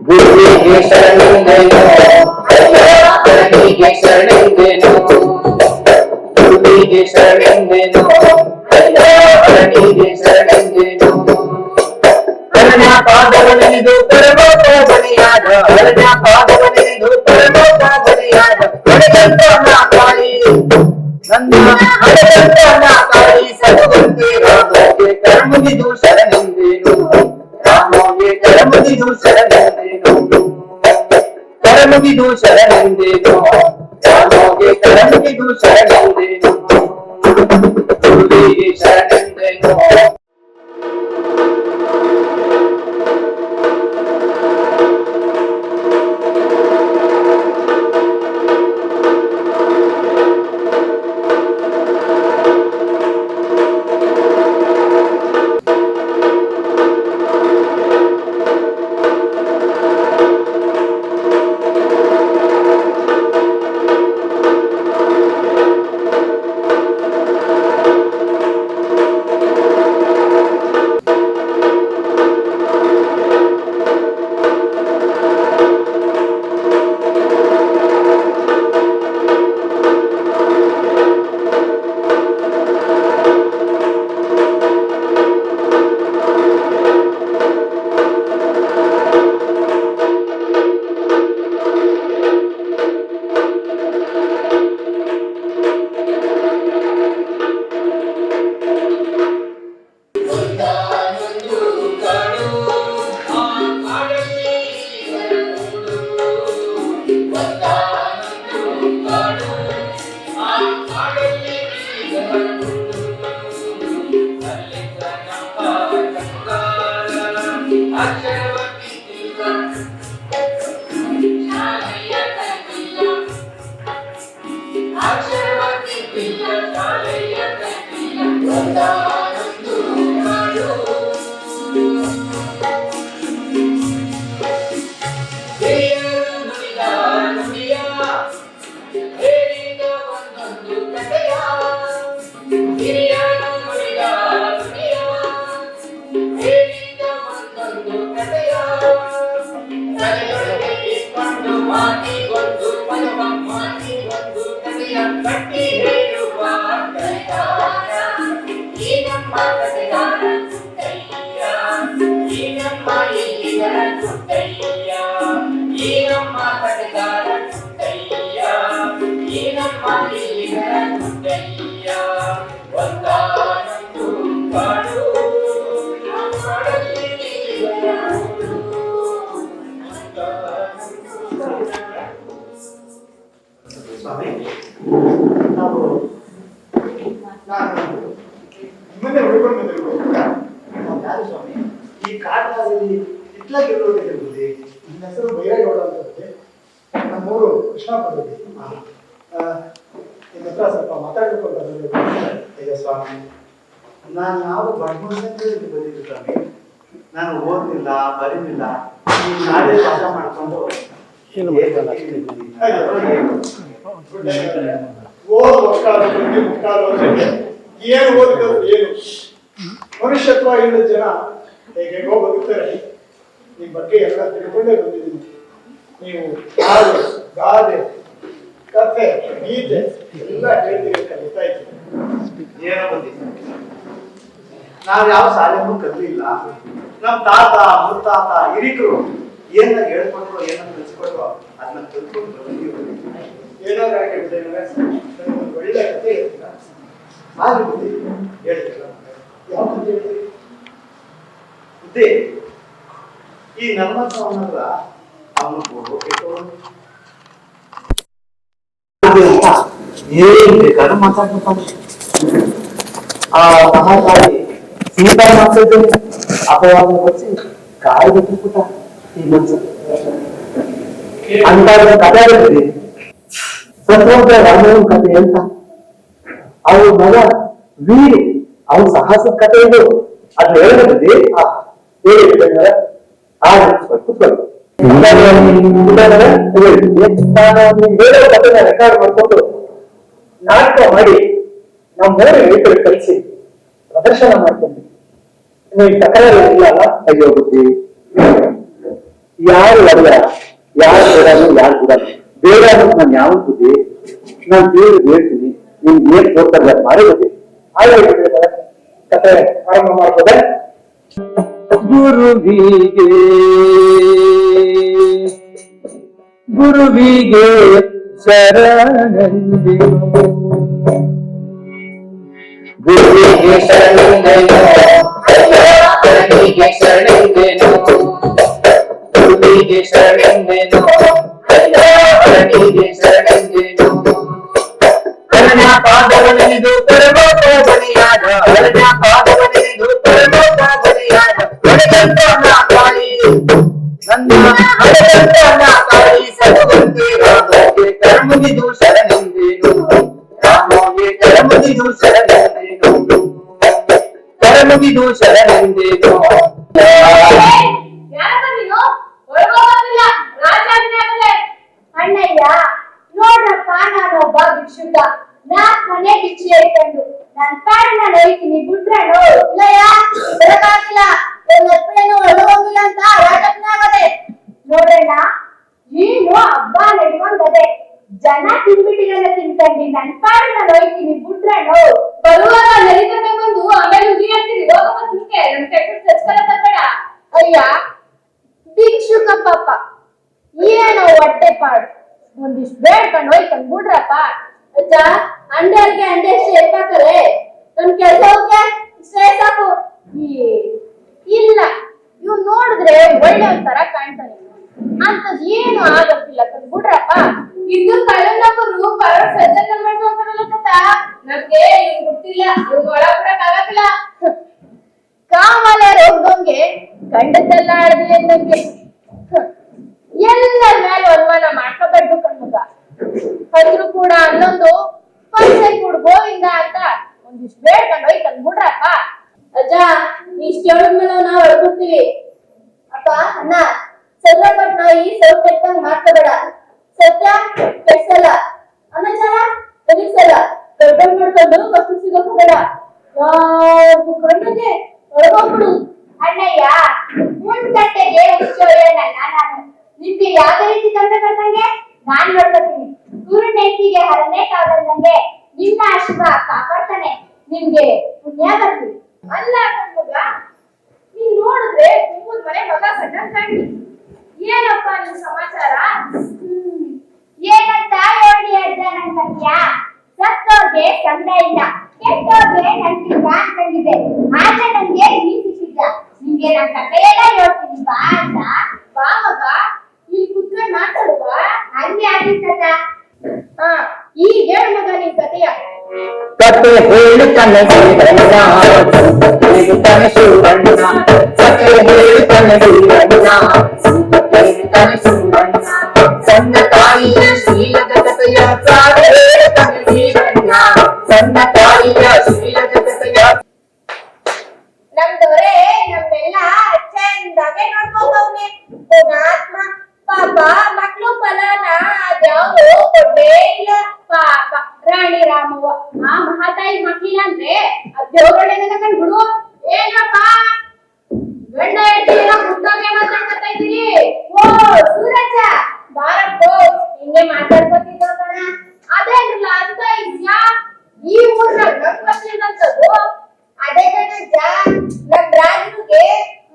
ಗುರುವಿಗೆ ಶರಣೆಂದೆನು ಅಯ್ಯಪ್ಪನಿಗೆ ಶರಣೆಂದೆನು ಗುರುವಿಗೆ ಶರಣೆಂದೆನು ಅಯ್ಯಪ್ಪನಿಗೆ ಶರಣೆಂದೆನು ಅರಣ್ಯ ಪಾದವನಿದು ಪರಮೋಪ ಬಲಿಯಾದ ಅರಣ್ಯ ಪಾದವನಿದು ಪರಮೋಪ ಬಲಿಯಾದ ನಡೆದಂತ ಕಾಳಿ ನನ್ನ ನಡೆದಂತ ಕಾಳಿ ಸಗುವಂತೆ ರಾಮೋಗೆ ಕರ್ಮಗಿದು ಶರಣೆಂದೆನು ರಾಮೋಗೆ ಕರ್ಮಗಿದು ಶರಣೆಂದೆನು ಕರ್ಮಗಿದು ಶರಣೆಂದೆನು ರಾಮೋಗೆ ಕರ್ಮಗಿದು ಶರಣೆಂದೆನು ಗುರುವಿಗೆ ಶರಣೆಂದೆನು ಸ್ವಾಮಿ, ನಾವು ನಿಮ್ಮನ್ನೇ ಹುಡುಕೊಂಡು ಯಾರು ಸ್ವಾಮಿ? ಈ ಕಾಡಿನಲ್ಲಿ ಇಟ್ಲಾಗಿರುವುದೇ ನನ್ನ ಹೆಸರು ಬೈರೇಗೌಡ ಅಂತ. ನಮ್ಮೂರು ಕೃಷ್ಣಾಪುರದಲ್ಲಿ. ನಿಮ್ಮ ಹತ್ರ ಸ್ವಲ್ಪ ಮಾತಾಡಬೇಕು. ಅಯ್ಯೋ ಸ್ವಾಮಿ, ನಾನು ಯಾವ ಬಡಮಂದಿ ಬಂದಿದ್ದು ಸ್ವಾಮಿ. ನಾನು ಓದಲಿಲ್ಲ, ಬರೀಲಿಲ್ಲ. ಈ ನಾಳೆ ಪಾಠ ಮಾಡ್ಕೊಂಡು ಏನು ಓದಿದ್ರು ಏನು ಮನುಷ್ಯತ್ವ ಇಲ್ಲದ ಜನ ಹೇಗೋ ಬದುಕ್ತಾರೆ. ನಿಮ್ಮ ಬಗ್ಗೆ ಎಲ್ಲ ತಿಳ್ಕೊಂಡೇ ಬಂದಿದ್ದೀನಿ. ನೀವು ಹಾಡು, ಗಾದೆ, ಕಥೆ, ಗೀತೆ ಎಲ್ಲ ಹೇಳ್ತೀರಿ ಅಂತ ಗೊತ್ತಾಯ್ತು. ಏನೋ ಬಂದಿದ್ದೆ. ನಾವು ಯಾವ ಶಾಲೆಗೂ ಕಲಿಲ್ಲ. ನಮ್ಮ ತಾತ ಮುತ್ತಾತ ಹಿರಿಕರು ಏನ ಹೇಳ್ಕೊಟ್ರು, ಏನ ಕಲಿಸ್ಕೊಟ್ರು ಅದನ್ನ ಕಲ್ತ್ಕೊಂಡು ಬಂದಿದ್ದೀವಿ. ಏನಾದ್ರು ಹೇಳ್ತೇವೆ, ಒಂದು ಒಳ್ಳೆ ಕಥೆ ಹೇಳ್ತೀರಾ? ಆದ್ರೆ ಬುದ್ಧಿ ಹೇಳ್ತೀರ. ಯಾವ ಕಥೆ ಹೇಳ್ತೀರಿ? ಬುದ್ಧಿ, ಈ ನಮ್ಮತ್ರ ಅವನು ಏನ್ ಬೇಕಾದ್ರೂ ಮಾತಾಡ್ಬೇಕು. ಆ ಮಹಾಕಾಳಿ ಸೀತಾ ಮಾತಾಡಿದ್ರೆ ಅಪವಾದ ಕೊಚ್ಚಿ ಕಾಯಿ ಬಿಟ್ಟುಬಿಟ್ಟ ಈ ಮನ್ಸ ಅಂತ ಕಥೆ ಹೇಳ್ತೀರಿ. ಸತ್ಯೋಗ ರಾಮನ ಕಥೆ ಅಂತ ಅವ್ರ ಮಗ ವೀರಿ ಅವ್ನ ಸಾಹಸದ ಕಥೆ ಇದು. ಅದ್ ಹೇಳಿದ್ರಿ ಹೇಳಿದ್ರೆ ಕೂತ್ಕೊಳ್ಳಿ. ಬೇರೆ ಕಥೆನ ರೆಕಾರ್ಡ್ ಮಾಡ್ಕೊಂಡು ನಾಟಕ ಮಾಡಿ ನಾವು ಮೂರು ರೈತರು ಕಲಿಸಿ ಪ್ರದರ್ಶನ ಮಾಡ್ತೀನಿ. ನೀವು ತಕರಾರು ಇಲ್ಲ ಅಲ್ಲ? ಅಯ್ಯೋ ಬುದ್ಧಿ, ಯಾರು ಒಡೆಯ ಯಾರು ಬೇಡನು ಯಾರು ಕೂಡ ಬೇಡ ಅನ್ನೋದು ನಾನು ಯಾವ ಬುದ್ಧಿ ನಾನು ದೇವ್ರಿಗೆ ಹೇಳ್ತೀನಿ ನಿಮ್ಗೆ ಏನ್ ಕೊಡ್ತಾರೆ ಮಾಡೋದೇ ಆಯ್ತು ಕತೆ ಆರಂಭ ಮಾಡ್ಬೋದೆ. ಗುರುವಿಗೆ ಶರಣೆಂದಿರು ಗುರುವಿಗೆ ಶರಣೆಂದೆನು ಅಯ್ಯಪ್ಪನಿಗೆ ಶರಣೆಂದೆನು ಗುರುವಿಗೆ ಶರಣೆಂದೆನು ಅಯ್ಯಪ್ಪನಿಗೆ ಶರಣೆಂದೆನು ಅರಣ್ಯ ಪಾದವನಿದು ಪರಲೋಕ ಬಲಿಯಾದ ಅರಣ್ಯ ಪಾದವನಿದು ಪರಲೋಕ ಬಲಿಯಾದ ನಡೆದಂತ ಕಾಳಿ ನನ್ನ ನಡೆದಂತ ಕಾಳಿ ಸರುವಂತೆ ರಾಮೋಗೆ ಕರಮುಗಿದು ಶರಣೆಂದೆನು ರಾಮೋಗೆ ಕರಮುಗಿದು ಶರಣೆಂದೆನು ಕರಮುಗಿದು ಶರಣೆಂದೆನು ಅಣ್ಣಯ್ಯ ನೋಡ್ರಪ್ಪ ನಾನೊಬ್ಬ ಭಿಕ್ಷುಕ ನಾಕ್ ಮನೆ ಭಿಕ್ಷೆ ಇಟ್ಕೊಂಡು ನನ್ ಪಾಡು ನಾನು ಹೋಯ್ತೀನಿ ಬಿಟ್ರೇನು ಇಲ್ಲಯ್ಯ ಬರಕಾಗಿಲ್ಲ ಎಪ್ಪಳೇನು ಒಳಗೋಗಿಲ್ಲ ಅಂತ ರಾಜಪ್ಪನಾಗದೆ ನೋಡಣ್ಣ ನೀನು ಹಬ್ಬ ನಡ್ಕೊಂಡದೆ ಜನ ತಿನ್ಬಿಟ್ಟಿಗೆಲ್ಲ ತಿನ್ಕಂಡಿ ನನ್ ಪಾಡು ನಾನು ಹೋಯ್ತೀನಿ ಬಿಟ್ರೇನು ಬರುವಾಗ ನರಿಕತೆ ಬಂದು ಆಮೇಲೆ ಉಗಿ ಹೇಳ್ತೀರಿ ಹೋಗಪ್ಪ ಸುಮ್ಕೆ ನನ್ ಕೆಟ್ಟ ಚಚ್ಕಲ ತಬೇಡ ಅಯ್ಯ ಭಿಕ್ಷುಕ ಪಾಪ ಏನೋ ಹೊಟ್ಟೆ ಪಾಡು ಒಂದಿಷ್ಟು ಬೇಡ್ಕೊಂಡು ಹೋಯ್ತಂದ್ ಬಿಡ್ರಪ್ಪ ಅಜ್ಜ ಅಂಡರ್ಗೆ ಅಂಡೆ ಶೇಪ್ ಹಾಕಲೆ ನನ್ ಕೆಲಸ ಹೋಗ್ಯ ಇಷ್ಟೇ ಸಾಕು ಇಲ್ಲ ಇವ್ ನೋಡಿದ್ರೆ ಒಳ್ಳೆ ಒಂಥರ ಕಾಣ್ತಾನೆ ಅಂತದ್ ಏನು ಆಗಕ್ಕಿಲ್ಲ ತಂದ್ ಬಿಡ್ರಪ್ಪ ಇದು ಕಳ್ಳನಪ್ಪರು ಪರ ಸಜ್ಜನ ಮಾಡ್ಕೊಂತಾರಲ್ಲ ಕತ್ತ ನಮ್ಗೆ ಇವ್ ಗೊತ್ತಿಲ್ಲ ಇವ್ ಒಳಗಡಕ್ ಆಗಕ್ಕಿಲ್ಲ ಕಾಮಲ ರೋಗಂಗೆ ಗಂಡದ್ದೆಲ್ಲ ಆಡ್ದಿಲ್ಲ ನಂಗೆ ಎಲ್ಲರ ಮೇಲೆ ಅನುಮಾನ ಮಾಡ್ಕೋಬೇಕು ಕಣ್ಮಗ ಅಂದ್ರು ಕೂಡ ಅನ್ನೊಂದು ಪಂಚೆ ಕೂಡ ಗೋವಿಂದ ಅಂತ ಒಂದಿಷ್ಟು ಬೇಡ್ಕೊಂಡು ಹೋಯ್ತಂದ್ ಬಿಡ್ರಪ್ಪ ಅಜ್ಜ ಇಷ್ಟ ಹೇಳಿದ್ಮೇಲೆ ನಾವು ಹೊಡ್ಬಿಡ್ತೀವಿ ಅಪ್ಪ ಅಣ್ಣ ಚಂದ್ರಪಟ್ನ ಈ ಸ್ವಲ್ಪ ಕೆಟ್ಟಂಗ್ ಮಾಡ್ಕೋಬೇಡ ಸತ್ಯ ಕೆಡ್ಸಲ್ಲ ಅನಚಾರ ಕಲಿಸಲ್ಲ ಗಡ್ಬಡ್ ಮಾಡ್ಕೊಂಡು ಕಷ್ಟು ಸಿಗೋಕೋಬೇಡ ಯಾರು ಕಣ್ಣಿಗೆ ಹೊರಗೋಗ್ಬಿಡು ಅಣ್ಣಯ್ಯ ಮುಂದ್ ಗಂಟೆಗೆ ನಾನು ನಿಮ್ಗೆ ಯಾವ್ದೇ ರೀತಿ ತೊಂದರೆ ಬರ್ದಂಗೆ ನಾನ್ ನೋಡ್ಕೊತೀನಿ ಸೂರ್ಯನ ಹೆಂಡತಿಗೆ ಹರನೇ ಕಾದಂಗೆ ನಿಮ್ಮ ಆಶೀರ್ವಾದ ಕಾಪಾಡ್ತಾನೆ ನಿಮ್ಗೆ ಪುಣ್ಯ ಬರ್ಲಿ ಅಲ್ಲ ಕಣ್ಮಗ ನೀನ್ ನೋಡಿದ್ರೆ ತುಂಬದ ಮನೆ ಮಗ ಕಣ್ಣನ್ ಕಾಣಿ ಏನಪ್ಪ ನಿಮ್ ಸಮಾಚಾರ ಏನಂತ ಹೇಳಿ ಅಡ್ಡ ನನ್ ಸತ್ಯ ಸತ್ತೋರ್ಗೆ ಸಂದ ಇಲ್ಲ ಕೆಟ್ಟೋರ್ಗೆ ನಂಗಿಲ್ಲ ಅನ್ಕೊಂಡಿದ್ದೆ ಆದ್ರೆ ನನ್ಗೆ ನೀನ್ ಸಿಕ್ಕಿದ್ದ ನಿಮ್ಗೆ ನಾನ್ ಕಥೆಯೆಲ್ಲ ಹೇಳ್ತೀನಿ ಬಾ ಅಂತ ಬಾ ಮಗ ಇಲ್ಲಿ ಕುತ್ಕೊಂಡ್ ಮಾತಾಡುವ ಹಂಗೆ ಆಗಿತ್ತ ಈಗ ಹೇಳು ಮಗ ನಿನ್ ಕಥೆಯ ಕತೆ ಹೇಳಿ ಕನಸು ಕನಸು ಕತೆ ಹೇಳಿ ಕನಸು ಕನಸು ಸಣ್ಣ ತಾಯಿಯ ಶೀಲದ ಕಥೆಯ ಸಾರೆ ಕನಸೀರಣ್ಣ ಸಣ್ಣ ತಾಯಿಯ ಶೀಲದ ಕಥೆಯ ನಮ್ದವ್ರೆ ನಮ್ಮೆಲ್ಲ ಚಂದಾಗೆ ನೋಡ್ಕೋತವ್ನೆ ಆತ್ಮ ಪಾಪ ಮಕ್ಳು ಫಲನ ಅದ್ಯಾವ್ದು ಕೊಡ್ಲೇ ಇಲ್ಲ ಪಾಪ ರಾಣಿ ರಾಮವ್ವ ಆ ಮಹಾತಾಯಿ ಮಕ್ಳಿಲ್ಲ ಅಂದ್ರೆ ಅದ್ಯೋಗಳೆಲ್ಲ ಕಂಡು ಬಿಡು ಏನಪ್ಪ ಗಂಡ ಹೆಂಡತಿನ ಮುಟ್ಟೋಗೆ ಮಾತಾಡ್ಕೊತಾ ಇದ್ದೀರಿ ಓ ಸೂರಜ ಬಾರಪ್ಪೋ ಹಿಂಗೆ ಮಾತಾಡ್ಕೊತಿದ್ದೋ ಕಣ ಅದೇನಿಲ್ಲ ಅಂತ ಇದ್ಯಾ ಈ ಊರ್ನಾಗ ನಮ್ ಗೊತ್ತಿಲ್ಲಂತದ್ದು ಅದೇ ಕಣಜ್ಜ ನಮ್ ರಾಜನಿಗೆ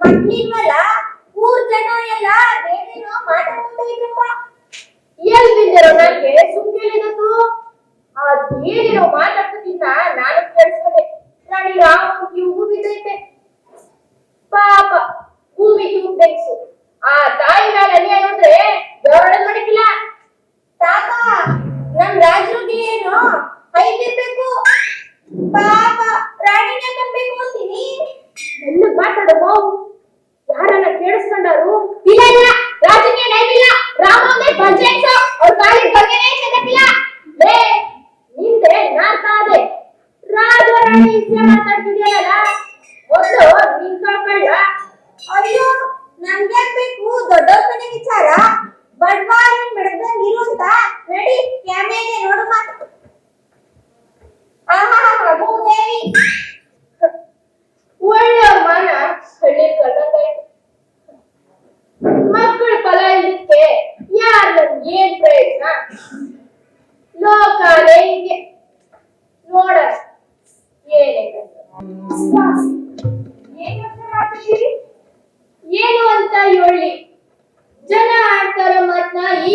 ಮಕ್ಳಿಲ್ವಲ್ಲ ಊರ್ ಜನ ಎಲ್ಲ ಅದೇನೇನೋ ಮಾತಾಡ್ತಾ ಇದ್ರಪ್ಪ ಎಲ್ ಬಿದ್ದಿರೋ ನನಗೆ ಸುಮ್ಕೇಳಿದತ್ತು ಅದೇನೇನೋ ಮಾತಾಡ್ತಿದ್ದ ನಾನು ಕೇಳಿಸ್ಕೊಂಡೆ ರಾಣಿ ರಾಮ ಕಿವು ಬಿದ್ದೈತೆ ಪಾಪ ಭೂಮಿ ಕಿವು ಬೆಕ್ಸು ಆ ತಾಯಿ ಮೇಲೆ ಅನ್ಯಾಯ ನೋಡ್ರೆ ದೇವರನ್ನ ಮಾಡಕ್ಕಿಲ್ಲ ತಾತ ನಮ್ ರಾಜರಿಗೆ ಏನು ಹೈಗಿರ್ಬೇಕು ಪಾಪ ರಾಣಿನೇ ಕನ್ಬೇಕು ಅಂತೀನಿ ಎಲ್ಲ ಮಾತಾಡೋ ಮಾವು ಯಾರನ್ನ ಕೇಳಿಸ್ಕೊಂಡಾರು ಇಲ್ಲ ಇಲ್ಲ ರಾಜಕೀಯ ನೈತಿಲ್ಲ ರಾಮನೇ ಬಜೆಟ್ ಅವ್ರ ಕಾಲಿಗೆ ಬಗೆನೇ ಚೆನ್ನಕ್ಕಿಲ್ಲ ಲೇ ನಿಂದೆ ನಾನ್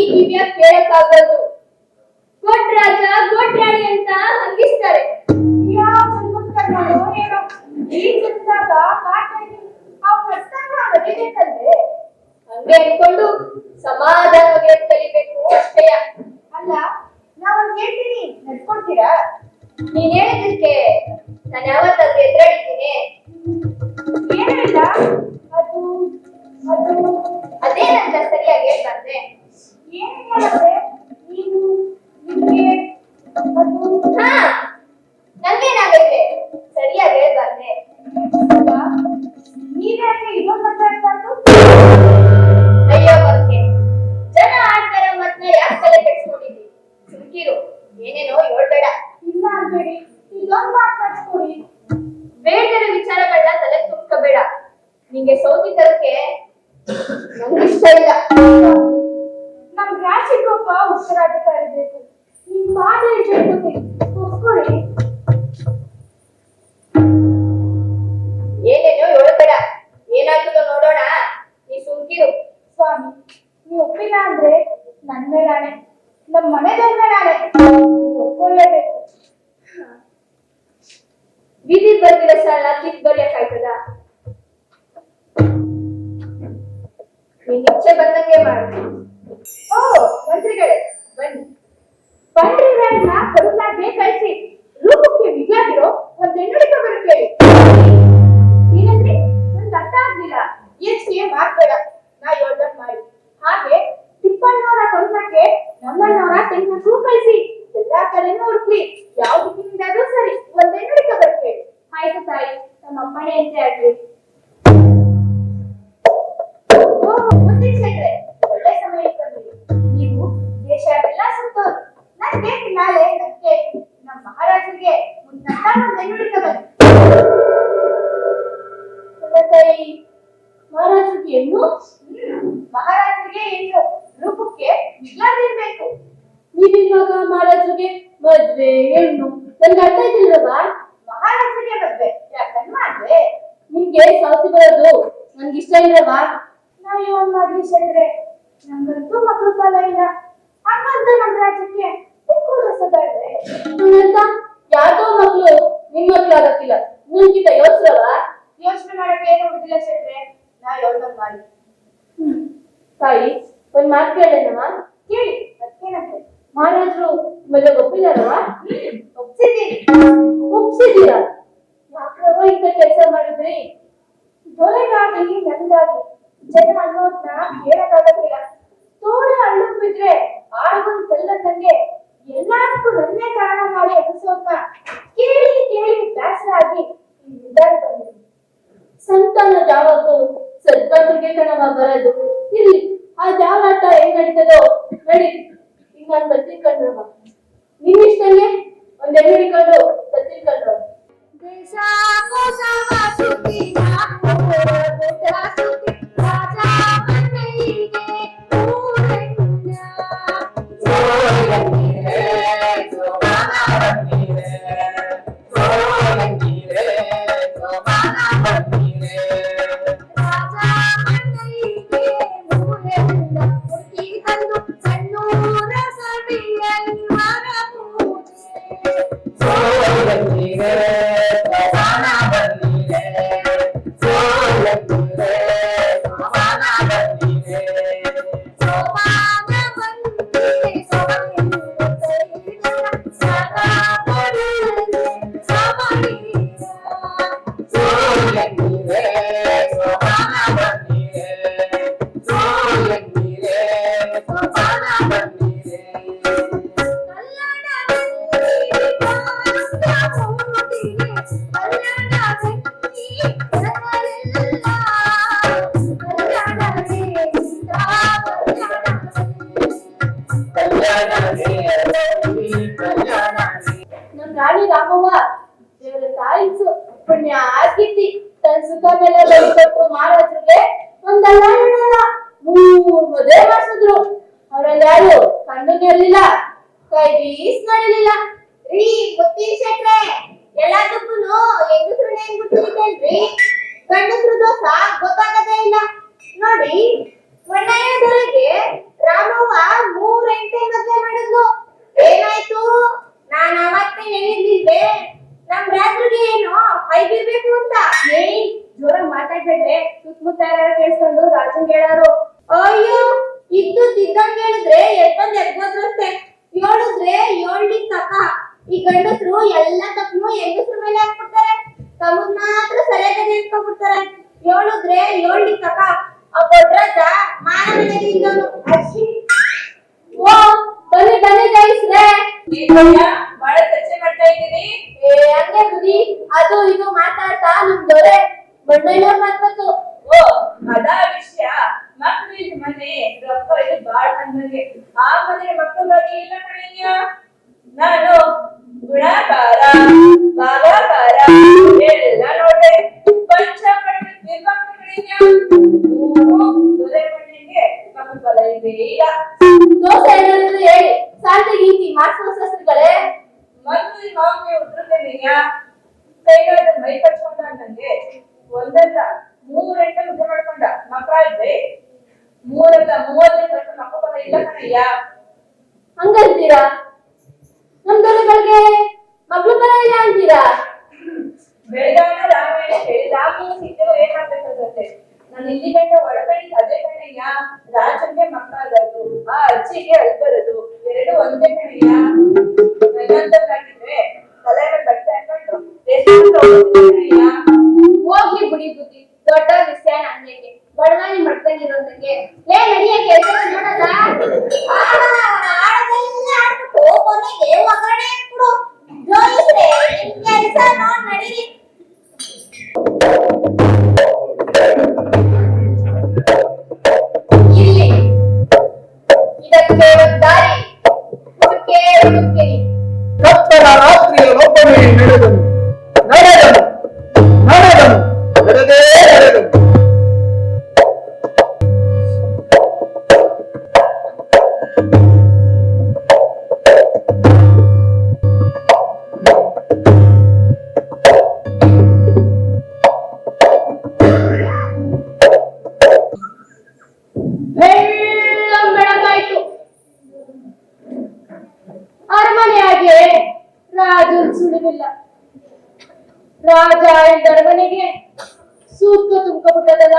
ಕಿವಿಯ ಕೇಳಕ್ಕಾಗದು. ಗೊಡ್ರಾಜ ಗೊಡ್ರಾಣಿ ಅಂತ ಹಂಗಿಸ್ತಾರೆ. ಯಾವ ಜನ್ಮದ ಕರ್ಮನೋ ಏನೋ ಈ ಜನ್ಮದಾಗ ಕಾಡ್ತಾ ಇದೀನಿ. ಆ ಕಷ್ಟನ ನಡಿಬೇಕಲ್ವೇ? ಹಂಗೆ ಅನ್ಕೊಂಡು ಸಮಾಧಾನವಾಗಿ ಕಲಿಬೇಕು ಅಷ್ಟೇಯ. ಅಲ್ಲ, ನಾವ್ ಹೇಳ್ತೀನಿ, ನಡ್ಕೊಡ್ತೀರಾ? ನೀನ್ ಹೇಳಿದಕ್ಕೆ ನಾನು ಯಾವತ್ತಾದ್ರೂ ಎದುರಾಡಿದ್ದೀನಿ? ಏನಿಲ್ಲ, ಅದು ಅದು ಅದೇನಂತ ಸರಿಯಾಗಿ ಹೇಳ್ಬಾರ್ದೆ? ಏನಿಲ್ಲ, ನೀನು ನಿಮ್ಗೆ ಅದು ಹಾ ನಂಗೇನಾಗೈತೆ ಸರಿಯಾಗಿ ಹೇಳ್ಬಾರ್ದೆ? ನೀವ್ಯಾಕೆ ಇನ್ನೊಂದು ಮಾತಾಡ್ಬಾರ್ದು? ಅಯ್ಯೋ ಬಗ್ಗೆ ಜನ ಆಡ್ತಾರ ಮತ್ನ ಯಾಕೆ ತಲೆ ಕೆಡ್ಸ್ಕೊಂಡಿದ್ವಿ? ಸುಮ್ಕಿರು, ಏನೇನೋ ಹೇಳ್ಬೇಡ. ಇಲ್ಲ ಅನ್ಬೇಡಿ, ಇದೊಂದು ಮಾತಾಡ್ಸ್ಕೊಡಿ. ಬೇಡದ ವಿಚಾರಗಳನ್ನ ತಲೆ ತುಂಬ್ಕೋಬೇಡ. ನಿಂಗೆ ಸೌತಿ ತರಕ್ಕೆ ನಂಗೆ ಇಷ್ಟ ಇಲ್ಲ. ನಮ್ ರಾಶಿಗೊಬ್ಬ ಉತ್ತರಾಧಿಕಾರಿ ಬೇಕು. ನಿಮ್ ಮಾತು ಹೇಳ್ಕೊಡಿ, ಒಪ್ಕೊಳ್ಳಿ. ಏನೇನೋ ಹೇಳ್ಬೇಡ, ಏನಾಗ್ತದೋ ನೋಡೋಣ. ನೀ ಸುಮ್ಕಿರು. ಸ್ವಾಮಿ, ನೀವು ಒಪ್ಪಿಲ್ಲ ಅಂದ್ರೆ ನನ್ ಮೇಲಾಣೆ, ನಮ್ ಮನೆದವ್ರ ಮೇಲಾಣೆ, ಒಪ್ಕೊಳ್ಳೇಬೇಕು. ವಿಧಿ ಬರ್ದಿರೋ ಸಾಲ ಕಿತ್ ಬರೆಯಕ್ಕಾಯ್ತದ? ನೀನ್ ಇಚ್ಛೆ ಬಂದಂಗೆ ಮಾಡು. ಓ ಮಂತ್ರಿಗಳೇ ಬನ್ನಿ. ಬಂದ್ರಿಗಳನ್ನ ಕರುನಾಗೆ ಕಳಿಸಿ ರೂಪಕ್ಕೆ ವಿಗ್ಲಾಗಿರೋ ಒಂದ್ ಹೆಣ್ಣುಡಿಕ ಬರುತ್ತೆ ಹೇಳಿ. ಏನಂದ್ರಿ? ನನ್ಗೆ ಅರ್ಥ ಆಗ್ಲಿಲ್ಲ. ಹೆಚ್ಚಿಗೆ ಮಾಡ್ಬೇಡ, ನಾ ಹೇಳ್ದಂಗ್ ಮಾಡಿ. ಹಾಗೆ ತಿಪ್ಪಣ್ಣವರ ಕರುಣಕ್ಕೆ ನಮ್ಮಣ್ಣವರ ತೆಂಗು ಕಳಿಸಿ ಎಲ್ಲಾ ಕಡೆನೂ ಹುಡುಕ್ಲಿ. ಯಾವ ದಿಕ್ಕಿನಿಂದಾದ್ರೂ ಸರಿ ಒಂದ್ ಹೆಣ್ಣುಡಿಕ ಬರುತ್ತೆ. ಆಯ್ತು ತಾಯಿ, ನಮ್ಮ ಅಮ್ಮನೇ ಅಂತ ಆಗ್ಲಿ. ಒಳ್ಳೆ ಸಮಯ ಬಂದಿದೆ. ನೀವು ದೇಶ ಎಲ್ಲ ಸುತ್ತೋರು. ನನ್ ಬೇಕು ನಾಳೆ ನನ್ಗೆ ನಮ್ಮ ಮಹಾರಾಜರಿಗೆ ತಾಯಿ ಮಹಾರಾಜರಿಗೆ ಹೆಣ್ಣು, ಮಹಾರಾಜರಿಗೆ ಹೆಣ್ಣು ರೂಪಕ್ಕೆ ಇರ್ಬೇಕು. ನೀವಿರುವಾಗ ಮಹಾರಾಜರಿಗೆ ಮದ್ವೆ ಹೆಣ್ಣು ನನ್ಗೆ ಅರ್ಥ ಇದ್ದಿಲ್ವಾ? ಮಹಾರಾಜರಿಗೆ ಮದ್ವೆ ಯಾಕಂದ್ ಮಾಡ್ದೆ? ನಿಮ್ಗೆ ಸೌತಿ ಬರೋದು ನನ್ಗೆ ಇಷ್ಟ ಇಲ್ಲವಾ? ನಾ ಏನ್ ಮಾಡ್ಲಿ ಶೆಟ್ರೆ, ನಮ್ಗಂತೂ ಮಕ್ಕಳು ಕಾಲ ಇಲ್ಲ. ಹಂಗಂತ ನಮ್ ರಾಜ್ಯಕ್ಕೆ ರಸದಾಡ್ರೆ ಯಾರ್ದೋ ಮಕ್ಳು ನಿಮ್ ಮಕ್ಳು ಆಗಕ್ಕಿಲ್ಲ. ನಿಮ್ಗಿಂತ ಯೋಚನೆ ಮಾಡಕ್ಕೆ ಏನು ಉಳಿದಿಲ್ಲ ಶೆಟ್ರೆ, ನಾ ಯೋಚನೆ ಮಾಡಿ. ತಾಯಿ ಒಂದ್ ಮಾತು ಕೇಳೇನವ? ಕೇಳಿ, ಅದಕ್ಕೇನಂತೆ? ಮಹಾರಾಜರು ಮದುವೆ ಒಪ್ಪಿದಾರವ? ಒಪ್ಸಿದೀರಾ? ಯಾಕ್ರವ ಇಂಥ ಕೆಲಸ ಮಾಡಿದ್ರಿ? ದೊರೆಗಾಗಿ ನಂದಾಗಿ ಜನ ಅನ್ನೋದ್ನ ಹೇಳಕ್ಕಾಗತ್ತಿಲ್ಲ. ತೋಳ ಹಳ್ಳಕ್ ಬಿದ್ರೆ ಆಡುಗೊಂದು ತೆಲ್ಲದಂಗೆ ಎಲ್ಲಾದಕ್ಕೂ ನನ್ನೇ ಕಾರಣ ಮಾಡಿ ಅನಿಸೋದ್ನ ಕೇಳಿ ಕೇಳಿ ಬೇಸರ ಆಗಿ ಈ ನಿರ್ಧಾರ ಬಂದಿದೆ. ಸಂತಾನ ಯಾವಾಗೂ ಸದ್ಗತಿಗೆ ಕಣವ ಬರೋದು. ಇಲ್ಲಿ ಆ ಜಾಲಾಟ ಹೆಂಗ್ ನಡೀತದೋ ನಡಿ. ಈಗ ನಾನ್ ಬರ್ತೀನಿ ಕಣ್ರವ. ನಿಮ್ ಇಷ್ಟಂಗೆ ಒಂದ್ ಎಣ್ಣೆ ಹಿಡ್ಕೊಂಡು ಬರ್ತೀನಿ ಕಣ್ರವ. ದೇಶ ನಮ್ ರಾಣಿ ರಾಮವ್ವ ದೇವರ ತಾಯಿಸು ಪುಣ್ಯ ಆಗಿದ್ದಿ ತನ್ನ ಸುಖ ಮೇಲೆ ಬಲಿಕೊಟ್ಟು ಮಹಾರಾಜರಿಗೆ ಒಂದಲ್ಲ ಎರಡಲ್ಲ 3 ಮದುವೆ ಮಾಡಿಸಿದ್ರು. ಅವರಲ್ಲಿ ಯಾರು ಕಂಡು ಇರ್ಲಿಲ್ಲ, ಕೈ ಬೀಸ್ ನಡಿಲಿಲ್ಲ. ರೀ ಗೊತ್ತಿ ಶೆಟ್ರೆ, ಎಲ್ಲದಕ್ಕೂ ಹೆಂಗಸ್ರನ್ನ ಹೆಂಗ್ ಬಿಟ್ಟಿದ್ದೇನ್ರಿ? ಗಂಡಸ್ರ ದೋಸ ಗೊತ್ತಾಗದೇ ಇಲ್ಲ ನೋಡಿ. ಮೊನ್ನೆಯದೊಳಗೆ ರಾಮವ್ವ ಇನ್ನೊಂದು ಅಜ್ಜಿ. ಓ ಬನ್ನಿ ಬನ್ನಿ ಗೈಸ್ರೆ. ಬಹಳ ಚರ್ಚೆ ಮಾಡ್ತಾ ಇದ್ದೀನಿ. ಹಂಗೆ ಬುದಿ ಅದು ಇದು ಮಾತಾಡ್ತಾ ನಮ್ ದೊರೆ ಬಣ್ಣಯ್ಯವ್ರ ಮಾತ್ಬೇಕು. ಓ ಅದಾ ವಿಷಯ. ಮಕ್ಳು ಇದ್ ಮನೆ ರೊಕ್ಕ ಇದು ಬಾಳ್ ಅಂದಂಗೆ ಆ ಮನೆ ಮಕ್ಕಳ ಬಗ್ಗೆ ಇಲ್ಲ ಕಣಯ್ಯ. ನಾನು ಗುಣಾಕಾರ ಭಾಗಾಕಾರ ಎಲ್ಲ ನೋಡ್ದೆ. ಪಂಚಕರ್ಮ ನಿರ್ವಾಹಕ ಕಣಯ್ಯ. ದೊರೆ ಮನೆಗೆ ಮಕ್ಕಳ ಬಲ ಇದೆ ಈಗ. ದೋಸೆ ಏನಾದ್ರು ಹೇಳಿ ಶಾಂತಿ ಗೀತಿ ಮಾಡಿಸುವ ಶಾಸ್ತ್ರಿಗಳೇ. ಮಕ್ಕಳು ಮಾವಿಗೆ ಉದ್ರದೆನೆಯ ಕೈಗಾದ ಮೈ ಕಟ್ಕೊಂಡ ನಂಗೆ ಒಂದಲ್ಲ 3 ಗಂಟೆ ಮುದ್ದೆ ಮಾಡ್ಕೊಂಡ ಮಕ್ಕಳ ಇದ್ದೆ. 3 ಅಲ್ಲ 30 ವರ್ಷ ಮಕ್ಕಳ ಬಲ ಇಲ್ಲ ಕಣಯ್ಯ. ಹಂಗಂತೀರಾ? ನಮ್ ದೊರೆಗಳಿಗೆ ಮಗ್ಳು ಬರ ಇಲ್ಲ ಅಂತೀರಾ? ಬೆಳಗಾನ ರಾಮಾಯಣ ಹೇಳಿ ರಾಮನ ಸಿಕ್ಕರು ಏನಾಗ್ಬೇಕಾಗತ್ತೆ. ನಾನು ಇಲ್ಲಿ ಗಂಟ ಒಳಗಡೆ ಅದೇ ಕಣಯ್ಯ. ರಾಜನ್ಗೆ ಮಕ್ಕಳಾಗದು ಆ ಅಜ್ಜಿಗೆ ಅಲ್ಬರದು ಎರಡು ಒಂದೇ ಕಣಯ್ಯ. ನನ್ನಂತದ್ದಾಗಿದ್ರೆ ತಲೆ ಮೇಲೆ ಬಟ್ಟೆ ಹಾಕೊಂಡು ಕಣಯ್ಯ. ಹೋಗ್ಲಿ ಬಿಡಿ ಬುದ್ಧಿ ದೊಡ್ಡ ವಿಷಯ ನಂಗೆ ಬಡವಾನಿ ಮಾಡ್ಕೊಂಡಿರೋದಂಗೆ. ನಡಿಯಕ್ಕೆ ನೋಡಲ್ಲ ಆಡ್ಬಿಟ್ಟು ಕೊನೆಗೆ ಒಗ್ಗರಣೆ ಹಾಕ್ಬಿಡು. ಜೋಯಿಸ್ರೆ ನಿಮ್ ಕೆಲ್ಸ ನೋಡ್ ನಡೀರಿ. ಇಲ್ಲಿ ಇದಕ್ಕೆ ಒಂದ್ ದಾರಿ ಹುಡುಕಿರಿ. ಕತ್ತಲ ರಾತ್ರಿಯಲ್ಲೊಬ್ಬನೇ ನಡೆದನು ನಡೆದನು ನಡೆದನು ನಡೆದೇ ನಡೆದನು. ಬೆಳಗಾಯ್ತು. ಅರಮನೆಯಾಗೆ ರಾಜನ್ ಸುಳಿವಿಲ್ಲ. ರಾಜ ಎಂದರಮನೆಗೆ ಸೂಕ್ತ ತುಂಬಿಕೊಂಡ್ಬಿಟ್ಟದಲ್ಲ.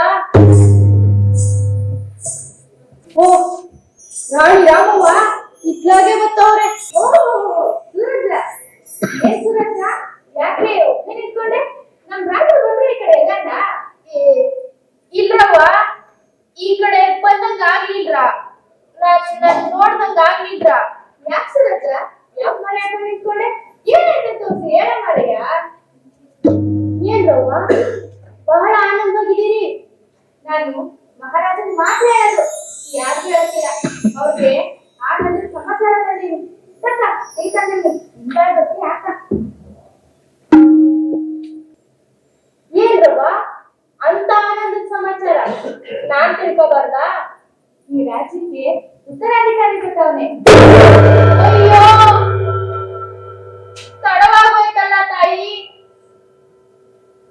ಓ ರಾಣಿ ರಾಮವ್ವ ಇತ್ಲಾಗೆ ಬತ್ತವ್ರೆ. ಓ ಸೂರಜ ಏನ್ ಸೂರಜ ಯಾಕೆ ಒಬ್ಬನೇ ನಿಂತ್ಕೊಂಡೆ? ನಮ್ ರಾಜ ಬಂದ್ರೆ ಈ ಕಡೆ ಎಲ್ಲಣ್ಣ? ಇಲ್ರವ್ವ ಈ ಕಡೆ ಬಂದಂಗ ಆಗ್ಲಿಲ್ರ. ನಾನ್ ನೋಡ್ದಂಗ ಆಗ್ಲಿಲ್ರ. ಯಾಕೆ ಸೂರಜ ಯಾವ ಮನೆ ಹಾಕೊಂಡು ನಿಂತ್ಕೊಂಡೆ? ಏನೈತೆ ತೋರ್ಸಿ ಹೇಳ ಮಾರಯ್ಯ. ಏನ್ರವ್ವ ಬಹಳ ಆನಂದವಾಗಿದ್ದೀರಿ? ನಾನು ಮಹಾರಾಜನ ಮಾತು ಹೇಳೋದು ಯಾರು ಹೇಳ್ತೀರಾ. ಅವ್ರಿಗೆ ಆನಂದದ ಸಮಾಚಾರ ತಂದೀನಿ. ಏನ್ರವ್ವ ಅಂತ ಆನಂದದ ಸಮಾಚಾರ ನಾನ್ ತಿಳ್ಕೊಬಾರ್ದಾ? ಈ ರಾಜ್ಯಕ್ಕೆ ಉತ್ತರಾಧಿಕಾರಿ ಕೊಟ್ಟವನೆ. ಅಯ್ಯೋ ತಡವಾಗೋಯ್ತಲ್ಲ ತಾಯಿ.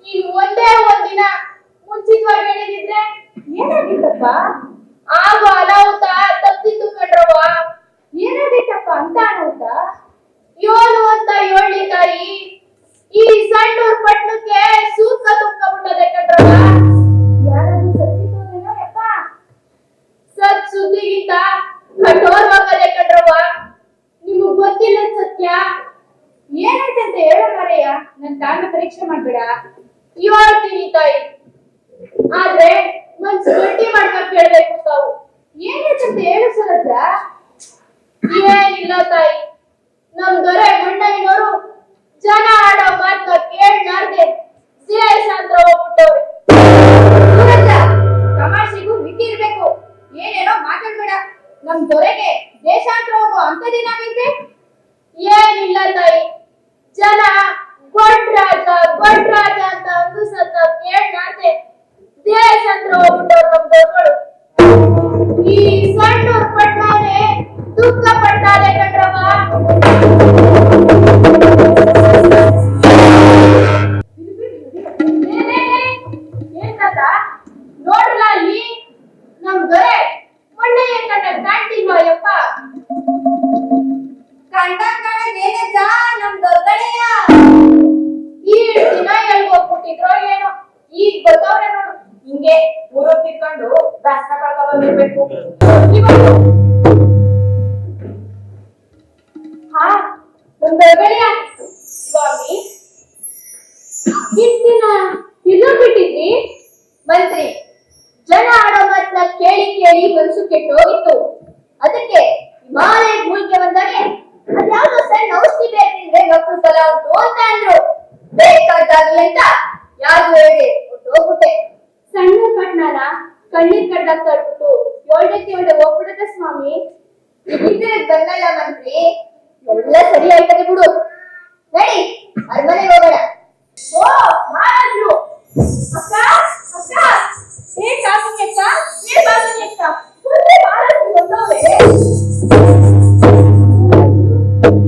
ನೀನು ಒಂದೇ ಒಂದಿನ ಮುಂಚಿತವಾಗಿ ಹೇಳಿದಿದ್ರೆ ಏನಾಗಿತ್ತಪ್ಪ? ಆಗ ಅನಾಹುತ ತಪ್ಪಿತ್ತು ಕಣ್ರವ್ವ. ಏನಾಗಿತ್ತಪ್ಪ ಅಂತ ಅನಾಹುತ? ಯೋನು ಅಂತ ಹೇಳಿ ತಾಯಿ. ಈ ಸಣ್ಣೂರ್ ಪಟ್ಟಣಕ್ಕೆ ಸೂಕ ತುಂಬಿಟ್ಟದೆ ಕಣ್ರವ್ವ. ಯಾರಾದ್ರೂ ಸತ್ತಿತ್ತೋದೇನೋ ಯಪ್ಪ. ಸತ್ ಸುದ್ದಿಗಿಂತ ಕಠೋರವಾಗದೆ ಕಣ್ರವ್ವ. ನಿಮಗ್ ಗೊತ್ತಿಲ್ಲ ಸತ್ಯ. ಏನಾಯ್ತು ಅಂತ ಹೇಳ ಮಾರಯ್ಯ. ನನ್ ತಾಳ್ಮೆ ಪರೀಕ್ಷೆ ಮಾಡ್ಬೇಡ. ಹೇಳ್ತೀನಿ ತಾಯಿ. ಆದ್ರೆ ಮನ್ಸು ಗಟ್ಟಿ ಮಾಡ್ಕೊಂಡ್ ಕೇಳ್ಬೇಕು ತಾವು. ಏನಾಯ್ತು ಅಂತ ಹೇಳು ಸರದ್ರ. ಏನಿಲ್ಲ ತಾಯಿ. ನಮ್ ದೊರೆ ಮಣ್ಣಯ್ಯನವರು ಜನ ಆಡೋ ಮಾತನ್ನ ಕೇಳ್ನಾರ್ದೆ ದೇಶಾಂತರ ಹೋಗ್ಬಿಟ್ಟವ್ರೆ. ತಮಾಷೆಗೂ ಮಿತಿ ಇರ್ಬೇಕು. ಏನೇನೋ ಮಾತಾಡ್ಬೇಡ. ನಮ್ ದೊರೆಗೆ ದೇಶಾಂತರ ಹೋಗೋ ಅಂತದಿನಾಗೈತೆ? ಏನಿಲ್ಲ ತಾಯಿ. ಜನ ಗೊಡ್ರಾಜ ಅಂತ ಒಂದು ಸತ ಕೇಳ್ನಾರ್ದೆ ದೇಶಾಂತರ ಹೋಗ್ಬಿಟ್ಟವ್ರು ನಮ್ ದೊರೆಗಳು. ಈ ಸಣ್ಣೂರ್ ಪಟ್ಟಣವೇ ದುಃಖ ಪಡ್ತಾರೆ ಕಣ್ರವ್ವ. ನೋಡ್ರಲ್ಲ ಅಲ್ಲಿ ನಮ್ ದೊರೆ ಮೊನ್ನೆ ಕಂಡ ಕಾಣ್ತಿಲ್ವಾ ಯಪ್ಪ? ಕಂಡ ಕಾಣದೇನಕ್ಕ ನಮ್ ದೊರ್ಗಡೆಯ ಈ ದಿನ ಎಲ್ಲಿ ಹೋಗ್ಬಿಟ್ಟಿದ್ರೋ ಏನೋ. ಈಗ ಗೊತ್ತವ್ರೆ ನೋಡು. ಹಿಂಗೆ ಊರು ತಿರ್ಕೊಂಡು ದರ್ಶನ ಕಳ್ಕ ಬಂದಿರ್ಬೇಕು. ಹಾ ನಮ್ ದೊರ್ಗಡೆಯ ಸ್ವಾಮಿ ಇಷ್ಟ್ ದಿನ ಇಲ್ಲೂ ಬಿಟ್ಟಿದ್ರಿ? ಮಂತ್ರಿ ಜನ ಆಡೋ ಮಾತನ್ನ ಕೇಳಿ ಕೇಳಿ ಮನಸ್ಸು ಕೆಟ್ಟೋಗಿತ್ತು. ಅದಕ್ಕೆ ಹಿಮಾಲಯ ಮೂಲಿಗೆ ಬಂದಾಗೆ ಅದ್ಯಾವುದೋ ಸಣ್ಣ ಔಷಧಿ ಬೇಕಿದ್ರೆ ಮಕ್ಕಳು ಸಲ ಉಂಟು ಅಂತ ಅಂದ್ರು. ಬೇಕಾದಾಗ್ಲಿ ಅಂತ ಯಾರು ಹೇಳಿದೆ ಹೋಗ್ಬಿಟ್ಟೆ. ಸಣ್ಣ ಪಟ್ನಾರ ಕಣ್ಣೀರ್ ಕಡ್ಡಾಗ್ ತಡ್ಬಿಟ್ಟು ಏಳಕ್ಕೆ ಹೋಗ್ಬಿಡುತ್ತೆ ಸ್ವಾಮಿ. ಇದ್ರೆ ಬಂಗಲ್ಲ ಮಂತ್ರಿ, ಎಲ್ಲ ಸರಿ ಆಯ್ತದೆ ಬಿಡು. ನಡಿ ಅರಮನೆಗೆ ಹೋಗೋಣ. ಓ ಮಹಾರಾಜರು, ಅಕ್ಕ ಅಕ್ಕ, ಏ ಕಾಸಿನಿ ಅಕ್ಕ, ಏ ಬಾಗಿನಿ ಅಕ್ಕ, ಮಹಾರಾಜರು ಬಂದವೇ.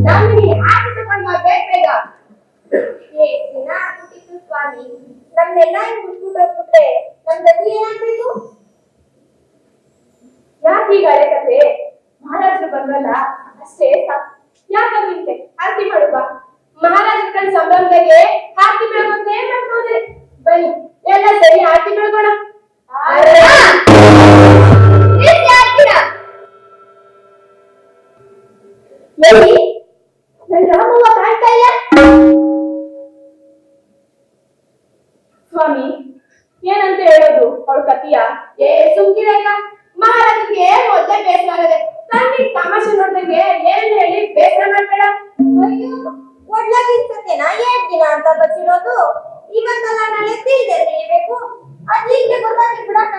ದಾಮಿನಿ ಆಗಿ ತಗೊಂಡ್ ಬೇಗ ಬೇಗ. ಏ ದಿನ ಆಗ್ಬಿಟ್ಟಿತ್ತು ಸ್ವಾಮಿ, ನಮ್ನೆಲ್ಲ ಹಿಂಗ್ ಬಿಟ್ಬಿಟ್ಟು ಹೋಗ್ಬಿಟ್ರೆ ನಮ್ ಗತಿ ಏನಾಗ್ಬೇಕು? ಯಾಕೆ ಈಗ ಹಳೆ ಕಥೆ? ಮಹಾರಾಜರು ಬಂದ್ರಲ್ಲ ಅಷ್ಟೇ ಸಾಕು. ಯಾಕಂತೆ ಆರತಿ ಮಾಡುವ ಮಹಾರಾಜರ ಕಣ್ ಸಂಬಂಧಗೆ ಆರತಿ ಬೆಳಗೋದೇ ಮಾಡ್ಬೋದೆ. ಬನ್ನಿ ಎಲ್ಲ ಸರಿ ಆರತಿ ಬೆಳಗೋಣ. ನನ್ ರಾಮವ್ವ ಕಾಣ್ತಾ ಇಲ್ಲ. ಸ್ವಾಮಿ ಏನಂತ ಹೇಳೋದು ಅವಳ ಕತಿಯ? ಏ ಸುಮ್ಕಿರಕ್ಕ, ಮಹಾರಾಜರಿಗೆ ಮೊದ್ಲೇ ಬೇಸರ ಆಗದೆ. ತಂಗಿ ತಮಾಷೆ ನೋಡ್ದಂಗೆ ಏನ್ ಹೇಳಿ ಬೇಸರ ಮಾಡ್ಬೇಡ. ಅಯ್ಯೋ ಒಡ್ಲಾಗಿರ್ತೇನಾ 7 ದಿನ ಅಂತ ಬಚ್ಚಿರೋದು, ಇವತ್ತಲ್ಲ ನಾಳೆ ತಿಳಿಬೇಕು. ಅದ್ಲಿಂದ ಗೊತ್ತಾಗಿ ಬಿಡಕ.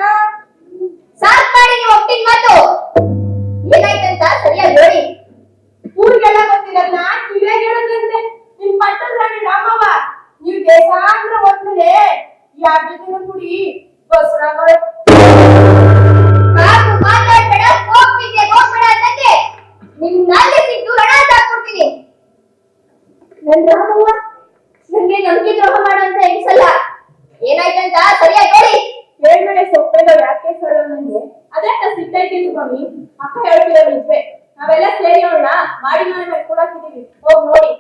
ಸಾಕ್ ಮಾಡಿ ನೀವು ಒಪ್ಪಿನ ಮಾತು. ಏನಾಯ್ತಂತ ಸರಿಯಾಗಿ ನೋಡಿ. ಊರಿಗೆಲ್ಲ ಗೊತ್ತಿರಲ್ಲ ಕಿವಿಯಾಗಿ ಹೇಳೋದ್ರಂತೆ ನಿಮ್ ಪಟ್ಟದ ರಾಣಿ ರಾಮವ್ವ ನೀವು ದೇಶಾಂತರ ಒಟ್ಮೇಲೆ 2 ದಿನ ಕುಡಿ ಬಸ್ರಾಗ ಕಾಕು ಮಾತಾಡ್ಬೇಡ, ಹೋಗ್ಬೇಡ ಅಂತಂದ್ರೆ ನಿಮ್ ನಾಲ್ಗೆ ಸಿಟ್ಟು ರಣ ಅಂತ ಹಾಕ್ಬಿಡ್ತೀನಿ. ನನ್ ರಾಮವ್ವ ನಂಗೆ ನಂಬಿಕೆ ದ್ರೋಹ ಮಾಡುವಂತ ಎನ್ಸಲ್ಲ. ಏನಾಯ್ತಂತ ಸರಿಯಾಗಿ ನೋಡಿ. ಹೇಳ್ಮೇಲೆ ಸೊಪ್ಪೆಲ್ಲ ಯಾಕೆ ಹೇಳೋ ನಂಗೆ ಅದಕ್ಕ ಸಿಟ್ಟೈತಿ ಸ್ವಾಮಿ. ಅಕ್ಕ ಹೇಳ್ತಿರೋ ನಿಜವೇ. ನಾವೆಲ್ಲ ಸೇರಿ ಅವಳನ್ನ ಮಾಡಿ ಮನೆ ಮೇಲೆ ಕೂಡಾಕಿದೀವಿ, ಹೋಗ್ ನೋಡಿ.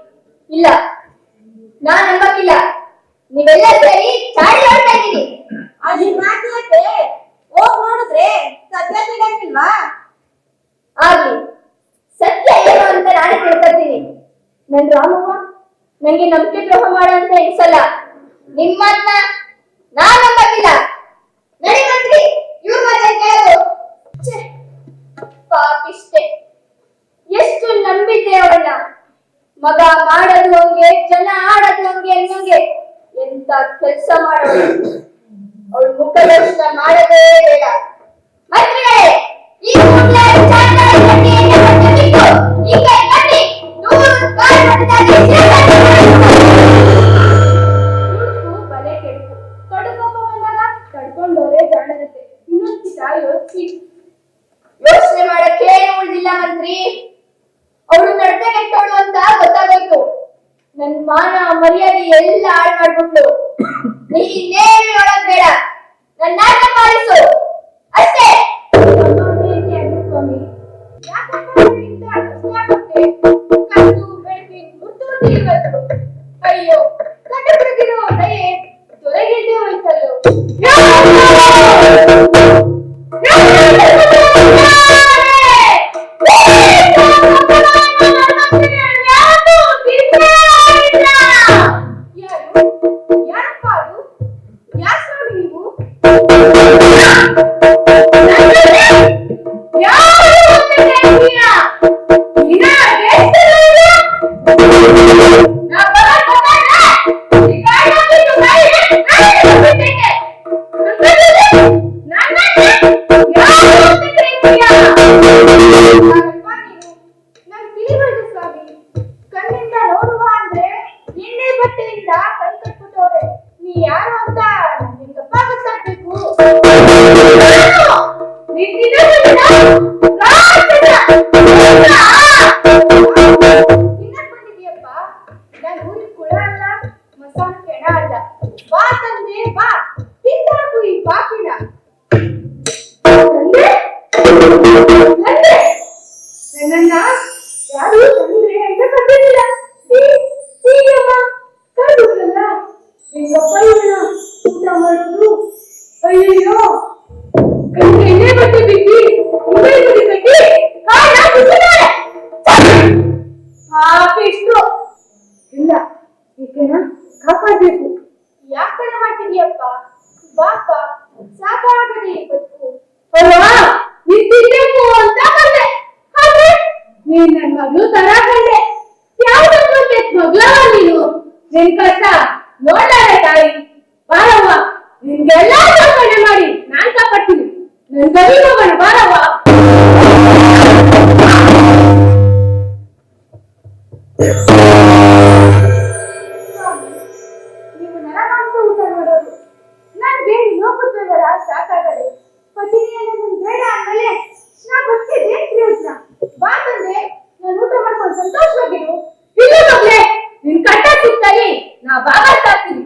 ಇಲ್ಲ, ನಾನ್ ನಂಬಕ್ಕಿಲ್ಲ. ನೀವೆಲ್ಲ ಸೇರಿ ಚಾಡಿ ಆಡ್ತಾ ಇದ್ದೀನಿ. ಅದ್ ಮಾತು ಯಾಕೆ? ಹೋಗ್ ನೋಡಿದ್ರೆ ಸತ್ಯ ಸಿಗಂಗಿಲ್ವಾ? ಆಗ್ಲಿ, ಸತ್ಯ ಏನು ಅಂತ ನಾನು ತಿಳ್ಕೊತೀನಿ. ನನ್ ರಾಮವ್ವ ನಂಗೆ ನಂಬಿಕೆ ದ್ರೋಹ ಮಾಡುವಂತ ಎನ್ಸಲ್ಲ. ನಿಮ್ ಮಾತನ್ನ ನಾನ್ ನಂಬಕ್ಕಿಲ್ಲ. ನಡಿ ಮಂತ್ರಿ, ಇವ್ರ ಮಾತನ್ನ ಕೇಳೋದು. ಪಾಪಿಷ್ಟೆ, ಎಷ್ಟು ನಂಬಿದ್ದೆ ಅವಳನ್ನ. ಮಗ ಮಾಡೋದು ಹಂಗೆ, ಜನ ಆಡೋದು ಹಂಗೆ ಅನ್ನಂಗೆ ಎಂತ ಕೆಲಸ ಮಾಡೋದು. ಅವಳ ಮುಖ ದರ್ಶನ ಮಾಡೋದೇ ಬೇಡ. ಮಂತ್ರಿಗಳೇ, ಈ ಕೂಡಲೇ ಚಾಂದನ ಕಟ್ಟಿಯನ್ನು ಕಟ್ಟಿಬಿಟ್ಟು ಈ ಕೈ ಕಟ್ಟಿ 100 ಕಾಲು ಮಟ್ಟದಾಗಿ ಬಲೆ ಕೆಡ್ತು. ಕಡುಕೋಪ ಬಂದಾಗ ತಡ್ಕೊಂಡೋರೆ ಜಾಣದತ್ತೆ. ಇನ್ನೊಂದ್ಕಿತ ಯೋಚನೆ ಮಾಡಕ್ಕೆ ಏನು ಉಳಿದಿಲ್ಲ ಮಂತ್ರಿ. ಅವಳು ನಡತೆ ಕೆಟ್ಟವಳು ಅಂತ ಗೊತ್ತಾಗೋಯ್ತು. ನನ್ ಮಾನ ಮರ್ಯಾದೆ ಎಲ್ಲ ಹಾಳು ಮಾಡ್ಬಿಟ್ಲು. ನೀ ಇನ್ನೇನು ಹೇಳೋದ್ ಬೇಡ, ನನ್ನ ನಾಟ ಪಾಲಿಸು ಅಷ್ಟೇ. ಸ್ವಾಮಿ ಕದ್ದು ಬೆಳಕಿನ ಗುಟ್ಟು ತಿಳಿವತ್ತು. ಅಯ್ಯೋ, ಕಟ್ಟು ಬಿಡುಗಿರೋ ದಯೆ ತೊಲಗಿಲ್ದೇ ಹೋಯ್ತಲ್ಲೋ. ಕಣ್ಣಿಂದ ನೋಡುವ ಅಂದ್ರೆ ಎಣ್ಣೆ ಬಟ್ಟೆಯಿಂದ ಕೈ ಕಟ್ಬಿಟ್ಟವ್ರೆ. ನೀ ಯಾರು ಅಂತ ನನಗೆ ತಪ್ಪಾಗಬೇಕು. ಬಂದಿದ್ಯಪ್ಪ, ನಾನು ಊರಿಗೆ ಕುಳ ಅಲ್ಲ, ಮಸಾಲ ಕೆಣ ಅಲ್ಲ. ಬಾ ತಂದೆ ಬಾ, ತಿಂದಾಕು ಈ ಪಾಪಿನ. ನನ್ನನ್ನ ಯಾರು ತಂದ್ರೆ ಅಂತ ಕರ್ತಿಲ್ಲ. ಹೀಗಮ್ಮ ಕರ್ಬಿಟ್ರಲ್ಲ, ಹೆಂಗಪ್ಪ ಇವನ್ನ ಊಟ ಮಾಡೋದು? ಅಯ್ಯಯ್ಯೋ, ಕಣ್ಣಿಗೆ ಎಣ್ಣೆ ಬಟ್ಟೆ ಬಿಕ್ಕಿ ಕಟ್ಟಿ ಕಾಲ ಬಿಸಿದಾರೆ. ಪಾಪಿಷ್ಟು ಇಲ್ಲ, ಈಕೆನ ಕಾಪಾಡ್ಬೇಕು. ಯಾಕಡೆ ಮಾಡ್ತಿದ್ಯಪ್ಪ? ಬಾಪ ಸಾಕಾಗದೆ ಬದುಕು. ಅಲ್ವಾ? ನೀನ್ ನನ್ ಮಗಳು ತರ ಕಂಡೆ. ಯಾವ್ದೊಂದು ಮಗಳವ ನೀನು. ನಿನ್ ಕಷ್ಟ ನೋಡ್ಲಾರೆ ತಾಯಿ. ಬಾರವ್ವ, ನಿನ್ಗೆಲ್ಲ ಕಲ್ಪನೆ ಮಾಡಿ ನಾನ್ ಕಾಪಾಡ್ತೀನಿ. ನನ್ ಗವಿ ಹೋಗೋಣ ಬಾರವ್ವ. ನೀವು ನರಮಾಂಸ ಊಟ ಮಾಡೋರು. ನನ್ಗೆ ಲೋಕದ್ವರ ಸಾಕಾಗದೆ. ಪತಿನಿ ಅನ್ನೋದನ್ನ ಬೇಡ ಅಂದ್ಮೇಲೆ ನಾ ಗೊತ್ತಿದೆ ಪ್ರಯೋಜನ. ಬಾ ತಂದೆ, ನಾನು ಊಟ ಮಾಡ್ಕೊಂಡು ಸಂತೋಷವಾಗಿರು. ಇಲ್ಲ ಮಗ್ಳೆ, ನಿನ್ ಕಟ್ಟ ಸಿಗ್ತಾಯಿ ನಾ ಬಾಗಾಡ್ತಾಗ್ತೀನಿ.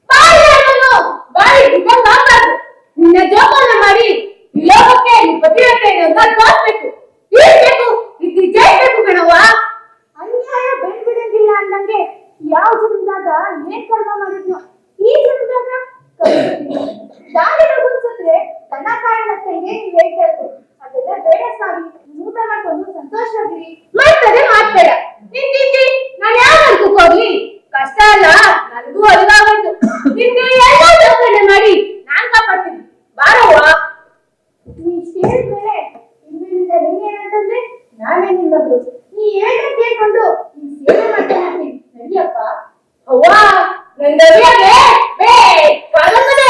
ಬಾಯಿ ಅನ್ನೋನು ಬಾಯಿ ಬಿದ್ದಂಗ್ ಆಗ್ಬಾರ್ದು. ನಿನ್ನ ಜೋಪಾನ ಮಾಡಿ ಈ ಲೋಕಕ್ಕೆ ನಿನ್ ಪತಿರತೆ ಅನ್ನೋದನ್ನ ತೋರ್ಸ್ಬೇಕು. ಇರ್ಬೇಕು, ಇದು ಜಯಿಸ್ಬೇಕು ಕಣವ್ವ. ಅನ್ಯಾಯ ಬೆಳ್ಬಿಡಂಗಿಲ್ಲ ಅಂದಂಗೆ ಯಾವ ಜನ್ಮದಾಗ ಏನ್ ಕರ್ಮ ಮಾಡಿದ್ನೋ ಈ ಜನ್ಮದಾಗ ದಾರಿಗಳು ಗುಂಸಿದ್ರೆ ತನ್ನ ಕಾರಣಕ್ಕೆ ಏನ್ ಹೇಳ್ತಾ ಇದ್ರು. ಅದೆಲ್ಲ ಬೇಡ ಸ್ವಾಮಿ, ಊಟ ಮಾಡ್ಕೊಂಡು ಸಂತೋಷವಾಗಿರಿ. ಮಾಡ್ತಾರೆ ಮಾಡ್ಬೇಡ. ನಿಂತಿ ನಾನು ಯಾವ ವರ್ಗಕ್ಕೆ ಹೋಗ್ಲಿ? ಕಷ್ಟ ಅಲ್ಲ, ನನಗೂ ಅಲ್ಗಾಗಂಡು. ನಿನ್ಗೆ ಎಲ್ಲ ಜೋಪಾನ ಮಾಡಿ ನಾನ್ ಕಾಪಾಡ್ತೀನಿ. ಬಾರವ್ವ. ನೀ ಸೇರಿದ್ಮೇಲೆ ಇಲ್ಲಿಂದ ನೀನೇನಂತಂದ್ರೆ ನಾನೇ ನಿನ್ ಮಗಳು. ನೀ ಏನೇ ಕೇಳ್ಕೊಂಡು ನೀನ್ ಸೇವೆ ಮಾಡ್ತಾ ಇರ್ತೀನಿ. ನಡಿಯಪ್ಪ. ಅವ್ವ, ನನ್ ನಡಿಯಾಗೆ ಕಾಲಂಬದೆ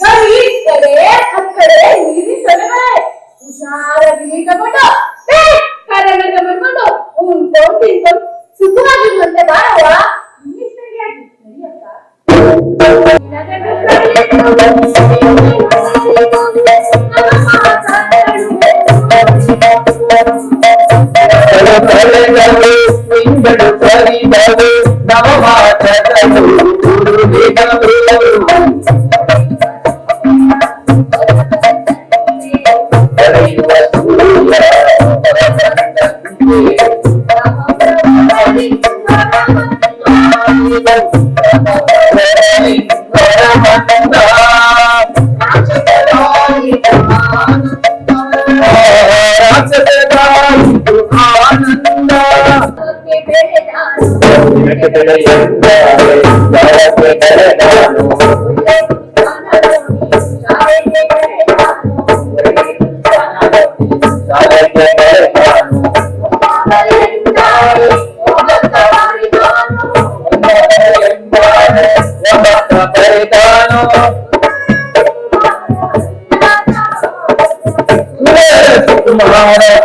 ಗವಿ ಕಡೆ ಹಕ್ಕಡೆ ನೀರಿ ಸೊಲೆಮಳೆ ಹುಷಾರಾಗಿ ನೀರ್ ತಗೊಂಡು ಕಾಲಂಬದ ಮಾಡ್ಕೊಂಡು ಉಂಡ್ಕೊಂಡು ತಿನ್ಕೊಂಡು ಸುಖವಾಗಿರುವಂತೆ ಬಾರವ್ವ. ಇಂಗ್ಲಿಷ್ ನಡಿಯಾಗಿ ನಡಿಯಪ್ಪ. ಇಂಗಳು ಸರಿದವು ನವಮಾಸಗಳು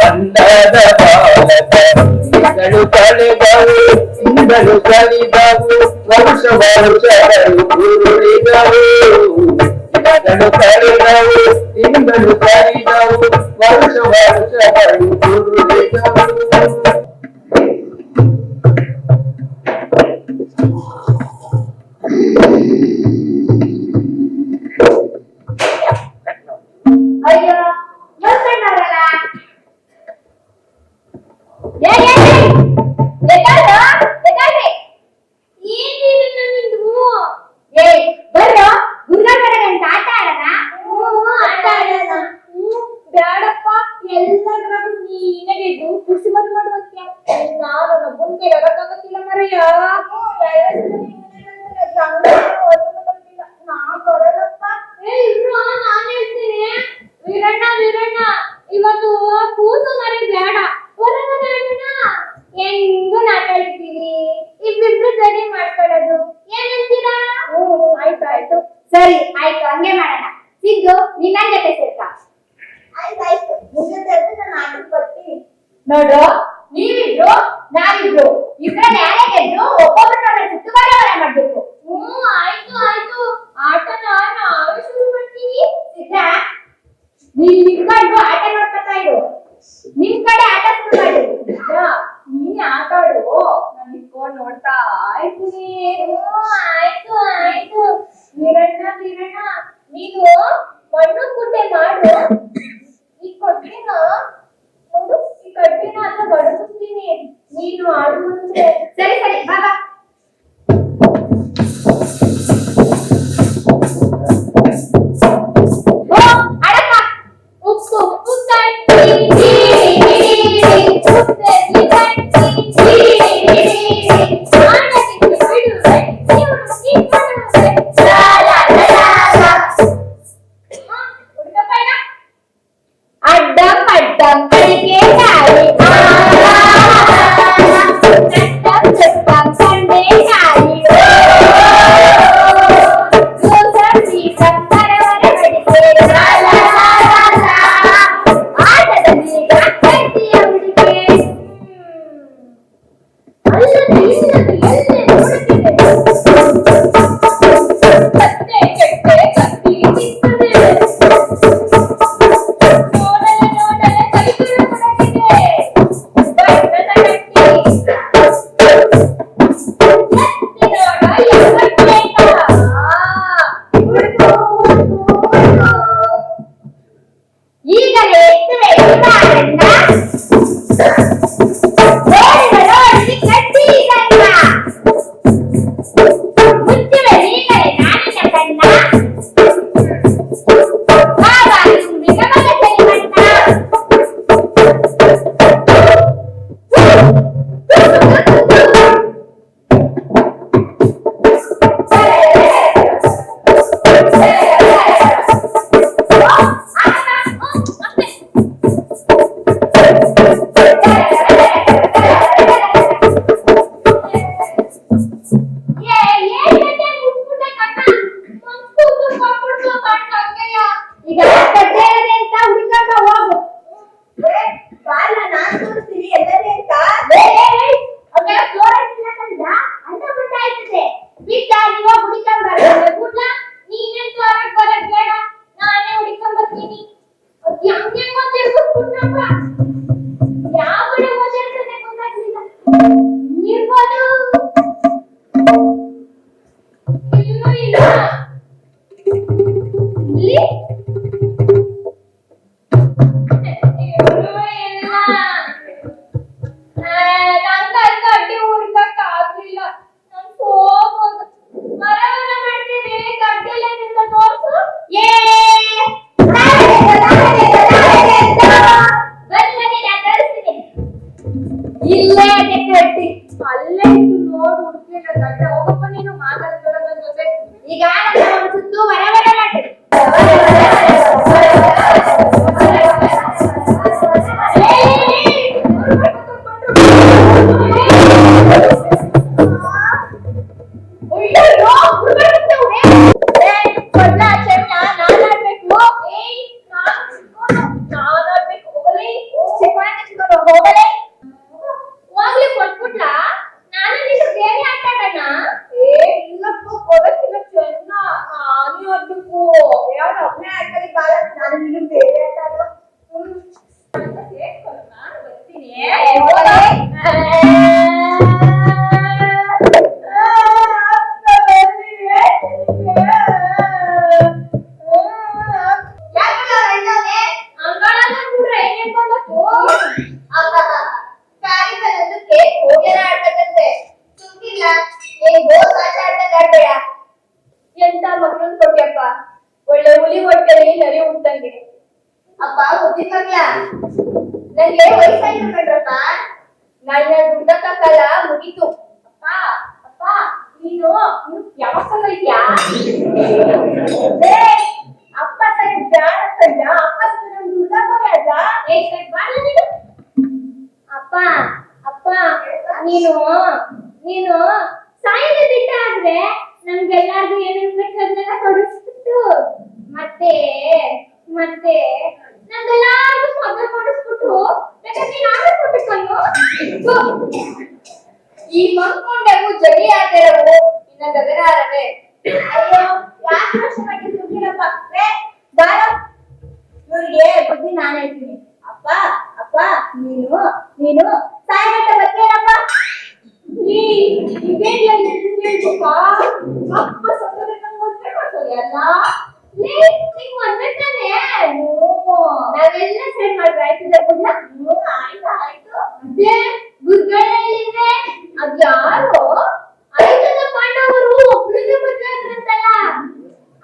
ಅಂದದ ಬಾಲಕಗಳು ಕಳೆದವು ಇಂದಳು ಕಲಿದವು ವರ್ಷ ವರ್ಷಗಳು ಉರುಳಿದವು. ಇಂದಳು ಕಳೆದವು ಇಂದಳು ಕಲಿದವು ವರ್ಷ ವರ್ಷಗಳು ಉರುಳಿದವು. ಅಯ್ಯೋ ಮಲ್ಕೊಂಡವ್ರಲ್ಲ. ಬರ್ರೋ ಗುರ್ಗ ಕಡೆ ಗಂಟ ಆಟ ಆಡೋಣ. ಬ್ಯಾಡಪ್ಪ, ಎಲ್ಲದ್ರಾಗೂ ನೀನೇ ಗೆದ್ದು ಖುಷಿ ಬಂದ್ ಮಾಡುವಂತ್ಯ. ನಾನು ನಮ್ಮನ್ ಕೇಳಕ್ಕಾಗತ್ತಿಲ್ಲ ಮರಯ್ಯ. ನಾ ಬರಲ್ಲಪ್ಪ. ನಾನು ಹೇಳ್ತೀನಿ. ವೀರಣ್ಣ ವೀರಣ್ಣ, ಇವತ್ತು ಕೂಸು ಮರಿ ಬೇಡ. ಹೆಂಗು ನಾಟಾಡ್ತೀವಿ. ಇಬ್ಬಿಬ್ರು ಸರಿ ಮಾಡ್ಕೊಳ್ಳೋದು ಏನಂತೀರಾ? ಆಯ್ತಾಯ್ತು. ಸರಿ ಆಯ್ತು, ಹಂಗೆ ಮಾಡೋಣ. ಸಿದ್ದು ನಿನ್ನ ಜೊತೆ ಸೇರ್ಕ. ಆಯ್ತಾಯ್ತು, ನಿನ್ ಜೊತೆ ನಾನು ಆಟಕ್ಕೆ ಬರ್ತೀನಿ. ನೋಡು, ನೀವಿಬ್ರು ನಾವಿಬ್ರು ಇಬ್ರಲ್ಲಿ ಯಾರೇ ಗೆದ್ರು ಒಬ್ಬೊಬ್ಬರನ್ನ ಸುತ್ತುವರೆವರೆ ಮಾಡ್ಬೇಕು. ಆಯ್ತು ಆಯ್ತು, ಆಟನ ನಾವೇ ಶುರು ಮಾಡ್ತೀವಿ. ಸಿದ್ಧ, ನೀನ್ ನಿಂತ್ಕೊಂಡು ಆಟ ನೋಡ್ಕೊತಾ ಇರು. ನಿಮ್ ಕಡೆ ಆಟ ಶುರು ಮಾಡಿ. ನೀನ್ ಆಟ ಆಡು, ನಾನು ನಿಂತ್ಕೊಂಡು ನೋಡ್ತಾ ಇರ್ತೀನಿ. ಆಯ್ತು ಆಯ್ತು. ವೀರಣ್ಣ ವೀರಣ್ಣ, ನೀನು ಮಣ್ಣು ಗುಡ್ಡೆ ಮಾಡು. ಈ ಕಡ್ಡಿನ ನೋಡು, ಈ ಕಡ್ಡಿನ ಅಥವಾ ಈಗ ಕಡ್ಡೆ ಅಂತ ಹುಡುಕಾಟ ಹೋಗು. ಬಾಲ ನಾನ್ ತೋರಿಸ್ತೀನಿ ಎಲ್ಲದೇ ಅಂತ. ಅವಾಗ ಫ್ಲೋರೆನ್ಸ್ ಇಲ್ಲ ಕಂಡ ಅಂತ ಬಿಟ್ಟಾಯ್ತದೆ. ಬಿಟ್ಟ ನೀವು ಹುಡುಕೊಂಡ್ ಬರ್ತಾರೆ ಕೂಡ್ಲ ನೀನೇನ್ ಫ್ಲೋರೆನ್ಸ್ ಬರೋದ್ ಬೇಡ, ನಾನೇ ಹುಡುಕೊಂಡ್ ಬರ್ತೀನಿ. ಅದ್ ಹಂಗೆ ಗೊತ್ತಿರ್ಬೇಕಪ್ಪ. ಯಾವ ಕಡೆ ಓದಿರ್ತದೆ ಗೊತ್ತಾಗ್ಲಿಲ್ಲ. ಇರ್ಬೋದು, ಇಲ್ಲೂ ಇಲ್ಲ. ಇಲ್ಲಿ ನಂಗೆ ಅಡ್ಡಿ ಹುಡ್ಕಕ್ ಆಗ್ಲಿಲ್ಲ. ನನ್ ಹೋಗೋದು ಮರವನ್ನ ಮಾಡ್ತೀರಿ ಗಡ್ಡೆಲ್ಲ ತೋರ್ಸು. ಇಲ್ಲೇ ಕಟ್ಟಿ ಅಲ್ಲೇ ನೋಡು ಹುಡುಕಿಲ್ಲ ಗಡ್ಡೆ. ಹೋಗಪ್ಪ ನೀನು ಮಾತಾಡ್ಬೇಡ ನನ್ ಜೊತೆ. ಈಗ ನನ್ನ ಸುತ್ತು ವರ ವರ ಮಾಡಿ ಎಂತ ಮಕ್ಕಳು ಕೊಟ್ಟಿಯಪ್ಪ, ಒಳ್ಳೆ ಹುಲಿ ಹೊಟ್ಟೆಲಿ ನರಿ ಉಂಟಂಗೆ. ಅಪ್ಪ ಬುದ್ಧಿ ಮಗ್ಲ, ನಂಗೆ ವಯಸ್ಸಾಯ್ತು ಕಣ್ರಪ್ಪ. ನನ್ನ ದುಡ್ಡಕ್ಕಾಗಲ್ಲ, ಮುಗೀತು. ಅಪ್ಪ ಅಪ್ಪ ನೀನು ಯಾವ ಸಲ ಇದ್ಯಾ? ಅಪ್ಪ ಸರಿ ಬ್ಯಾಡ ಕಂಡ, ಅಪ್ಪ ಸರಿ ನನ್ ದುಡ್ಡಕ್ಕ ಅಪ್ಪ ಅಪ್ಪ ನೀನು ನೀನು ಸಾಯಿನ ಬಿಟ್ಟ ಆದ್ರೆ ನಮ್ಗೆಲ್ಲಾರ್ಗು ಏನೇನ್ ಬೇಕಾದ್ನೆಲ್ಲ ಕೊಡಿಸ್ಬಿಟ್ಟು ಮತ್ತೆ ಮತ್ತೆ ನಮ್ಗೆಲ್ಲಾರ್ಗು ಮದುವೆ ಮಾಡಿಸ್ಬಿಟ್ಟು ಬೇಕಾದ್ರೆ ನೀನ್ ಆರ್ಡರ್ ಕೊಟ್ಟಿಕೊಂಡು ಈ ಮಂಕೊಂಡೆವು ಜಡಿ ಆದೆರವು ಇನ್ನ ಗಗನಾರವೇ. ಅಯ್ಯೋ ಯಾಕೆ ವರ್ಷವಾಗಿ ಸುಗ್ಗಿರಪ್ಪ ಬಾರ ಇವ್ರಿಗೆ ಬುದ್ಧಿ ನಾನು ಹೇಳ್ತೀನಿ. ಅಪ್ಪ ಅಪ್ಪ ನೀನು ನೀನು ಸಾಯ್ಗಟ್ಟ ಬರ್ತೇನಪ್ಪ. ಅಪ್ಪ ಸತ್ತರೆ ನಂಗೆ ಮದ್ವೆ ಮಾಡ್ತಾರೆ ಅಲ್ಲ. ನಾವೆಲ್ಲ ಸರಿ ಮಾಡ್ರಿ ಆಯ್ತದ ಕೂಡ. ಆಯ್ತು ಆಯ್ತು. ಅದೇ ಗುರುಗಳಲ್ಲಿದೆ ಅದ್ಯಾರೋ ಐದನ ಪಾಂಡವರು ಒಬ್ಳಿಗೆ ಮದ್ವೆ ಆದ್ರಂತಲ್ಲ,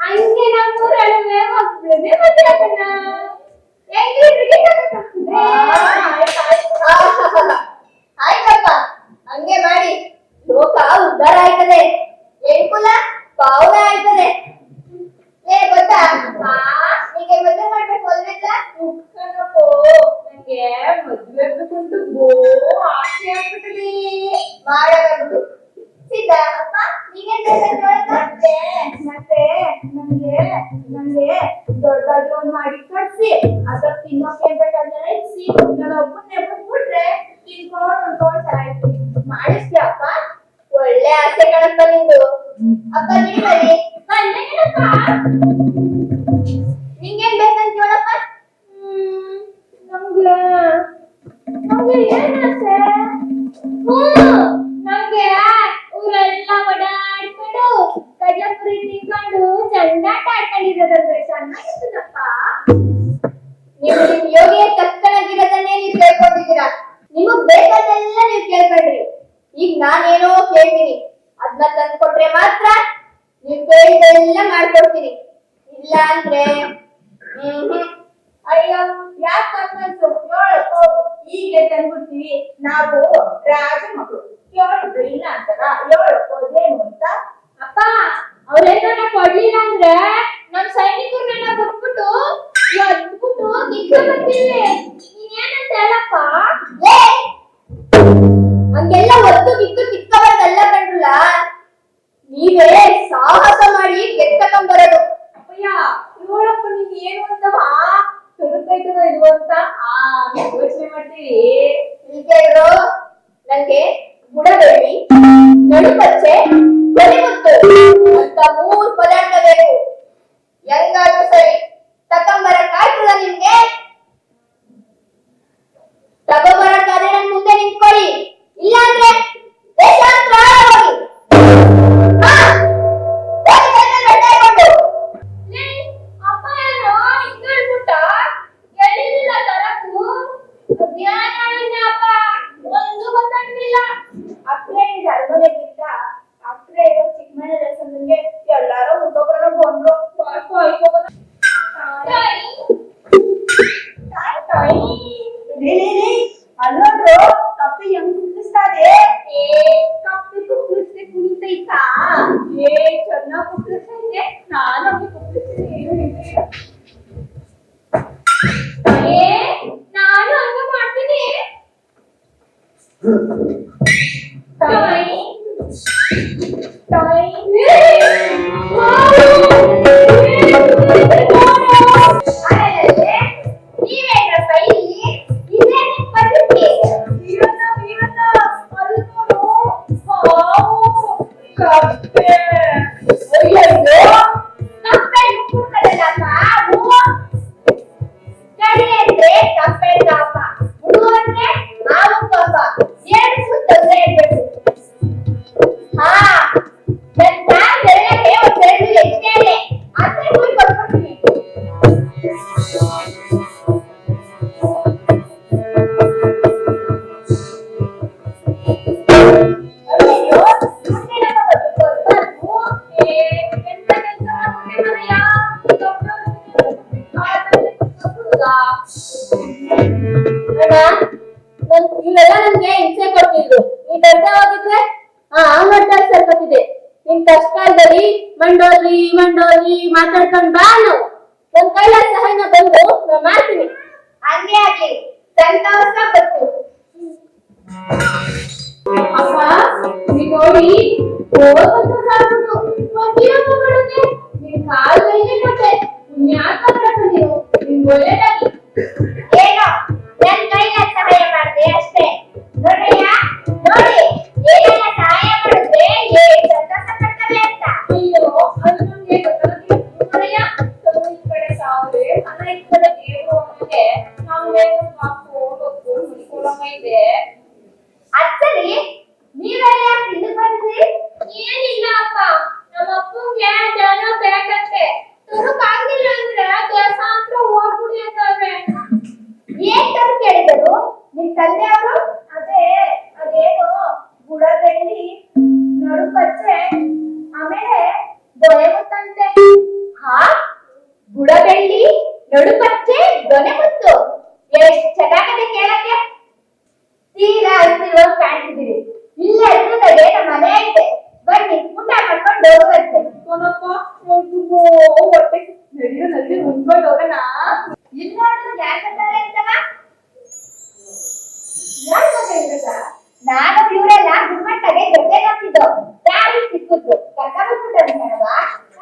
ಹಂಗೆ ನಮ್ಮೂರಳುವೆ ಒಬ್ಳಿಗೆ ಮದ್ವೆ ಆಗೋಣ. ಆಯ್ತಪ್ಪ ಹಂಗೆ ಮಾಡಿ ಲೋಕ ಉದ್ಧಾರ ಆಯ್ತದೆ, ಹೆಣ್ಕುಲ ಪಾವನ ಆಯ್ತದೆ. ಗೊತ್ತಾ ನಿಂಗೆ ಮದ್ವೆ ಮಾಡ್ಬೇಕು ಅಲ್ವೆಲ್ಲ? ನಂಗೆ ಮದ್ವೆ ಆಗ್ಬೇಕಂತ ಬೋ ಆಸೆ ಆಗ್ಬಿಟ್ಟಿದೆ. ಮಾಡಬೇಕು ಸಿದ್ಧ ಅಪ್ಪ ನೀನೇನ್ ಮತ್ತೆ ಮತ್ತೆ ನಂಗೆ ನಂಗೆ ದೊಡ್ಡದಾಗಿ ಒಂದ್ ಮಾಡಿ ಕಟ್ಸಿ ಅದ್ರ ತಿನ್ನೋಕೆ ಬೇಕಾದ್ರೆ ಇಸಿ ನಾನು ಒಬ್ಬನ್ನೇ ಬಿಟ್ಬಿಟ್ರೆ ತಿನ್ಕೊಂಡು ತೋಟ ಆಯ್ತು. ಮಾಡಿಸ್ತೀಯ ಅಪ್ಪ? ಒಳ್ಳೆ ಆಸೆ ಕಣಪ್ಪ ನಿಂದು. ಅಪ್ಪ ನಿಮ್ಮಲ್ಲಿ ನಿಂಗೇನ್ ಬೇಕಂತ ಹೇಳಪ್ಪ? ನಮ್ಗೆ ನಮ್ಗೆ ಏನ್ ಆಸೆ? ನಮ್ಗೆ ಊರೆಲ್ಲ ಓಡಾಡ್ಕೊಂಡು ಕಡ್ಲೆಪುರಿ ತಿನ್ಕೊಂಡು ಚಂದಾಟ ಆಡ್ಕೊಂಡಿರೋದಂದ್ರೆ ಚೆನ್ನಾಗಿರ್ತದಪ್ಪ. ನೀವು ನಿಮ್ ಯೋಗಿಯ ತಕ್ಕನಾಗಿರೋದನ್ನೇ ನೀವು ಕೇಳ್ಕೊಂಡಿದ್ದೀರಾ. ನಿಮಗ್ ಬೇಕಾದೆಲ್ಲ ನೀವು ಕೇಳ್ಕೊಂಡ್ರಿ. ಈಗ ನಾನೇನೋ ಕೇಳ್ತೀನಿ, ಅದನ್ನ ತಂದ್ಕೊಟ್ರೆ ಮಾತ್ರ ನೀವು ಕೇಳಿದೆಲ್ಲ ಮಾಡ್ಕೊಡ್ತೀನಿ. ಇಲ್ಲ ಅಂದ್ರೆ ಅಯ್ಯೋ ಯಾಕೆ ಹೇಳಪ್ಪ, ಹೀಗೆ ತಂದ್ಬಿಡ್ತೀವಿ. ನಾವು ರಾಜ ಮಕ್ಕಳು, ಕೇಳಿದ್ರೆ ಇಲ್ಲ ಅಂತಾರ, ಹೇಳೋದೇನು ಅಂತ. ಅಪ್ಪ ಅವ್ರೆಲ್ಲ ಕೊಡ್ಲಿಲ್ಲ ಅಂದ್ರೆ ನಮ್ ಸೈನಿಕರನ್ನೆಲ್ಲ ಬಿಟ್ಬಿಟ್ಟು ಅದ್ಬಿಟ್ಟು ನಿಂತ ಬರ್ತೀವಿ. ನೀನೇನಂತ ಹೇಳಪ್ಪ? ಏ ಹಂಗೆಲ್ಲ ಒತ್ತು ಬಿತ್ತು ಕಿತ್ಕೊಬಾರ್ದಲ್ಲ ಕಣ್ರಲ್ಲ. ನೀವೇ ಸಾಹಸ ಮಾಡಿ ಗೆದ್ದಕೊಂಬರೋದು. ಅಪ್ಪಯ್ಯ ಹೇಳಪ್ಪ, ನೀನ್ ಏನು ಅಂತವ ತುರುಕೈತದ ಇದು ಅಂತ ಯೋಚನೆ ಮಾಡ್ತೀವಿ. ಹೀಗೇಳ್ರು ನಂಗೆ ಬುಡಬೆಳ್ಳಿ, ನಡುಪಚ್ಚೆ, ಕೊನೆಮುತ್ತು ಅಂತ 3 ಪದಾರ್ಥ ಬೇಕು. ಹೆಂಗಾದ್ರೂ ಸರಿ ತಗೊಂಬರಕ್ಕಾಗ್ತದ ನಿಮ್ಗೆ? ತಗೊಂಬರಕ್ಕಾದ್ರೆ ನನ್ ಮುಂದೆ ನಿಂತ್ಕೊಳ್ಳಿ, ಇಲ್ಲಾಂದ್ರೆ ದೇಶಾಂತರ ಹೋಗಿ. ಹಾ, ಹೋಗಿ ಕೈಯಲ್ಲಿ ಗಡ್ಡೆ ಹಾಕೊಂಡು. ಅಪ್ಪ ಏನೋ ಹಿಂಗಳ್ಬಿಟ್ಟ, ಎಲ್ಲಿಲ್ಲ ತರಕು. ಧ್ಯಾನ ಅಪ್ಪ ಒಂದು ಗೊತ್ತಾಗ್ಲಿಲ್ಲ. ಅಕ್ಕರೆ ಇದೆ ಅಲ್ಮನೆಗಿಂತ ಅಕ್ಕರೆ ಇರೋ ಚಿಕ್ಕ ಮನೆ ದೇವಸ್ಥಾನಕ್ಕೆ ಎಲ್ಲಾರು ಮುದ್ದೊಬ್ಬರ ಬಂದ್ರು. ಅಲ್ಲೋಡ್ರು ಕಪ್ಪಿ ಹೆಂಗ್ ಕುಟ್ಟಿಸ್ತಾದೆ. ಕಪ್ಪಿ ಕುಟ್ಟಿಸ್ತೆ ಕುಣಿತೈತಾ? ಚೆನ್ನಾಗ್ ಕುಟ್ಟಿಸ್ತೈತೆ. ನಾನು ಹಂಗೆ ಕುಟ್ಟಿಸ್ತೀನಿ, ಏನು ಇಲ್ಲ. ನಾನು ಹಂಗ ಮಾಡ್ತೀನಿ. ನೀವೇನ್ರ ಕೈಲಿ ಇದೇ ನಿಮ್ ಪದ್ಧತಿ. ಕಪ್ಪೆ ಮುಕ್ಕುತ್ತದಲ್ಲಪ್ಪ, ಹೂವು ಕಡಿ ಅಂದ್ರೆ ಕಪ್ಪೆ ಕಾಪ, ಹುಡು ಅಂದ್ರೆ ಹಾವು ಪಾಪ. 2 ಸುತ್ತಂದ್ರೆ ಇರ್ಬೇಕು. ಹಾ, ನನ್ ಕಾಲ್ ಬೆರಳಕ್ಕೆ ಒಂದ್ ಬೆರಳು ಹೆಚ್ಚೆ ಇದೆ, ಅದೇ ಕೂಲಿ ಕೊಟ್ಬಿಡ್ತೀನಿ. ಅಯ್ಯೋ, ಮುಂದಿನ ಕೊಡ್ಬಾರ್ದು. ಎಂತ ಕೆಲ್ಸ ಮಾಡ್ಬಿಟ್ಟೆ ಮನೆಯ? ಇವೆಲ್ಲ ನನ್ಗೆ ಹಿಂಸೆ ಕೊಡ್ತಿದ್ರು. ನೀ ದೊಡ್ಡ ಹೋಗಿದ್ರೆ ನೋಡ್ತಾ ಸರ್ಕತ್ತಿದೆ. ನಿನ್ ಕಷ್ಟಕಾಲದಲ್ಲಿ ಮಂಡೋದ್ರಿ ಮಾತಾಡ್ಕೊಂಡ್ ಬಾ. ನನ್ ಕೈಲಾದ ಸಹಾಯನ ಬಂದು ನಾ ಮಾಡ್ತೀನಿ. ಹಂಗೆ ಆಗ್ಲಿ, ಸಂತೋಷ ಬಂತು. ಅಪ್ಪ ನೀ ನೋಡಿ ಸಂತೋಷ ಆಗ್ಬಿಟ್ಟು ಒಂದಿರಪ್ಪ ಮಾಡುತ್ತೆ. ನಿನ್ ಕಾಲದಲ್ಲೇ ಕೊಟ್ಟೆ, ಯಾಕಂದ್ರೆ ನೀವು ನಿನ್ ಒಳ್ಳೇದಾಗಿ. ಏನೋ ನನ್ ಕೈಲಾದ ಸಹಾಯ ಮಾಡಿದೆ ಅಷ್ಟೇ. ನೋಡ್ರಯ್ಯ, ನೋಡಿ ಏನೆಲ್ಲ ಸಹಾಯ ಮಾಡಿದ್ರೆ ಏನ್ ಸಂತೋಷ ಪಡ್ತವೆ ಅಂತ. ಅಯ್ಯೋ ಅದು ನಮ್ಗೆ ಗೊತ್ತಾಗಲ್ಲ. ಮನೆಯ ಈ ಕಡೆ ಸಾವಿರ ಅನ್ನ ಈ ಕಡೆ ದೇವರು ಅನ್ನೋಕೆ ನಮ್ಗೆ ಹೋಗೋದು ಮುಡಿಕೊಳ್ಳಂಗೈತೆ. ಅಚ್ಚರಿ, ನೀವೆಲ್ಲ ಯಾಕೆ ಇಲ್ಲಿ ಬಂದ್ರಿ? ಏನಿಲ್ಲ ಅಪ್ಪ, ನಮ್ಮ ಅಪ್ಪಂಗೆ ಜನ ಬೇಕಂತೆ. ತರಕಾಗಿಲ್ಲ ಅಂದ್ರೆ ದೇವಸ್ಥಾನ ಹೋಗ್ಬಿಡಿ ಅಂತಾರೆ. ಏನ್ ತಂದು ಕೇಳಿದರು ನಿಮ್ ತಂದೆ ಅವರು? ಅದೇನು ಬುಡಬೆಳ್ಳಿ, ನಡುಪಚ್ಚೆ, ಆಮೇಲೆ ದೊರೆಮುತ್ತಂತೆ. ಹಾ, ಬುಡಬೆಳ್ಳಿ, ನಡುಪಚ್ಚೆ, ದೊನೆಮುತ್ತು. ಎಷ್ಟ್ ಚೆನ್ನಾಗಿದೆ ಕೇಳಕ್ಕೆ. ತೀರಾ ಹಸಿರುವ ಕಾಣ್ತಿದ್ದೀರಿ. ಇಲ್ಲೇ ಹತ್ರದಾಗೆ ನಮ್ಮ ಮನೆ ಐತೆ, ಬನ್ನಿ ಊಟ ಮಾಡ್ಕೊಂಡು ಹೋಗಂತೆ. ಕೊನಪ್ಪ ಹೊಟ್ಟೆ ನಡಿ ಮುಂದ್ಕೊಂಡು ಹೋಗೋಣ. ಇಲ್ಲಿ ನೋಡಿದ್ರೆ ಯಾರು ಬರ್ತಾರೆ ಅಂತವ? ಯಾರು ಗೊತ್ತಿಲ್ಲ. ನಾನು ಇವರೆಲ್ಲ ಗುಮ್ಮಟ್ಟಾಗೆ ಜೊತೆಗಾಗ್ತಿದ್ದು. ದಾರಿ ಸಿಕ್ಕಿದ್ರು ಕರ್ಕೊಂಡ್ಬಿಟ್ಟಾರೆ ಕಣವಾ.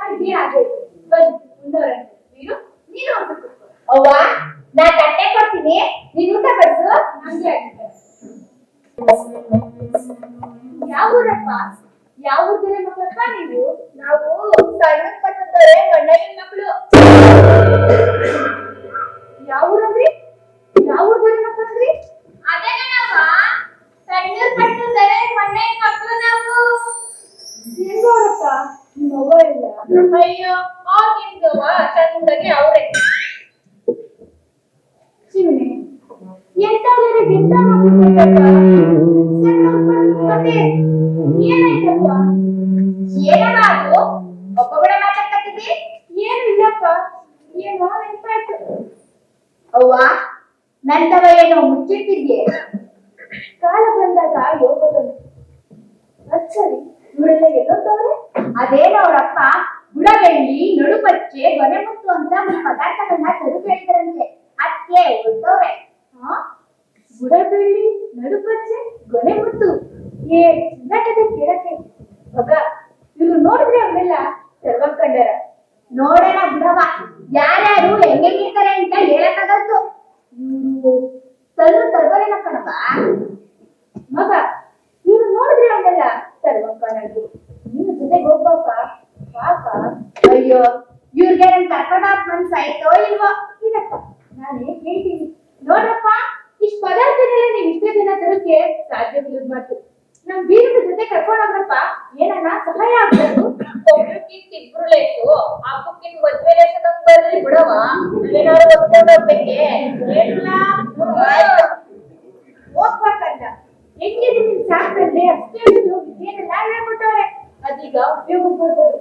ಅಡ್ಗೆ ಆಗೋಯ್ತು. ಬನ್ನಿ ಮುಂದೋರೆ. ನೀನು ಅವ್ವ, ನಾ ತಟ್ಟೆ ಕೊಡ್ತೀನಿ, ನೀನ್ ಊಟ ಬಡ್ಸು. ನಂಗೆ ಆಗಿದೆ. ಯಾವ ಊರಪ್ಪ? ಯಾವ ಊರ್ದರೆ ಮಕ್ಕಳಪ್ಪ ನೀವು? ನಾವು ಸಣ್ಣ ಪಟ್ಟದರೆ ಗಂಡನ ಮಕ್ಕಳು. ಯಾವ ಊರದ್ರಿ? ಯಾವ ಊರ್ದರೆ ಮಕ್ಕಳಂದ್ರಿ? ಅದೇನವ ಸಣ್ಣ ಪಟ್ಟದರೆ ಮನೆ ಮಕ್ಕಳು ನಾವು. ಹೆಂಗವ್ರಪ್ಪ ನಿಮ್ಮ ಅವ್ವ ಇಲ್ಲ? ಅಯ್ಯೋ ಆಗಿಂದವ ಚಂದಗೆ ಅವರೇ. ಚಿನ್ನಿ ಎಂತ ಎಲ್ಲರಿಗಿಂತ ಮತ್ತೆ ಏನಾಯ್ತಪ್ಪ? ಏನದು ಒಬ್ಬೊಬ್ಬಳೆ ಮಾತಾಡ್ತಿದ್ದಿ? ಏನು ಇಲ್ಲಪ್ಪ, ಏನೋ ನೆನಪಾಯ್ತು. ಅವ್ವ, ನಂದವ ಏನೋ ಮುಚ್ಚಿಟ್ಟಿದ್ಯೆ. ಕಾಲ ಬಂದಾಗ ಯೋಗ ಬಂತು. ಅಚ್ಚರಿ, ಇವಳೆಲ್ಲ ಎಲ್ಲೋದವ್ರೆ? ಅದೇನೋ ಅವರಪ್ಪ ಬುಡಬೆಳ್ಳಿ, ನಡುಪಚ್ಚೆ, ಗೊನೆಮುತ್ತು ಅಂತ ಪದಾರ್ಥಗಳನ್ನ ತರು ಹೇಳಿದ್ರಂತೆ. ಅದಕ್ಕೆ ಹೊರಟವ್ರೆ. ಬುಡಬೆಳ್ಳಿ, ನಡುಪಚ್ಚೆ, ಗೊನೆಮುತ್ತು, ಏ ಚಿನ್ನಕತೆ ಕೇಳಕ್ಕೆ ಮಗ. ಇವ್ರು ನೋಡಿದ್ರೆ ಅವರೆಲ್ಲ ಸರ್ವಕ್ಕಂಡರ. ನೋಡೋಣ ಬಿಡವ, ಯಾರ್ಯಾರು ಹೆಂಗಿರ್ತಾರೆ ಅಂತ ಹೇಳಕ್ಕಾಗತ್ತು. ಇವ್ರು ಸರ್ವರೇನ ಕಣವ ಮಗ. ಇವ್ರು ನೋಡಿದ್ರೆ ಅವರೆಲ್ಲ ಸರ್ವಕ್ಕಂಡರು. ನೀನು ಜೊತೆಗೆ ಹೋಗ್ಬಾಪ ಪಾಪ. ಅಯ್ಯೋ, ಇವ್ರಿಗೆ ನನ್ ಕರ್ಕೊಂಡಾಕ್ ಮನ್ಸಾಯ್ತೋ ಇಲ್ವೋ ಇರಪ್ಪ, ನಾನೇ ಹೇಳ್ತೀನಿ. ನೋಡ್ರಪ್ಪ, ಇಷ್ಟ ಪದಾರ್ಥನೆಲ್ಲ ನೀವ್ ಇಷ್ಟೇ ದಿನ ತರಕ್ಕೆ ಸಾಧ್ಯವಿಲ್ಲದ ಮಾತು. ನಮ್ ಬೀರದ ಜೊತೆ ಕರ್ಕೊಂಡೋಗ್ರಪ್ಪ, ಏನನ್ನ ಸಹಾಯ ಆಗ್ಬೋದು. ಒಬ್ರಕ್ಕಿಂತ ಇಬ್ರು ಲೇಸು, ಹಬ್ಬಕ್ಕಿಂತ ಮದ್ವೆ ಲೇಸದಂಗ್ ಬರ್ರಿ ಬಿಡವ. ನಾವೇನಾದ್ರು ಹೊತ್ಕೊಂಡು ಹೋಗ್ಬೇಕೆ? ಹೋಗ್ಬೇಕಂತ ಹೆಂಗಿದೆ ನಿನ್ ಸಾಕಂದ್ರೆ ಅಷ್ಟೇ ಏನೆಲ್ಲ ಹೇಳ್ಬಿಟ್ಟವ್ರೆ. ಅದೀಗ ಉಪಯೋಗ ಕೊಡ್ಬೋದು.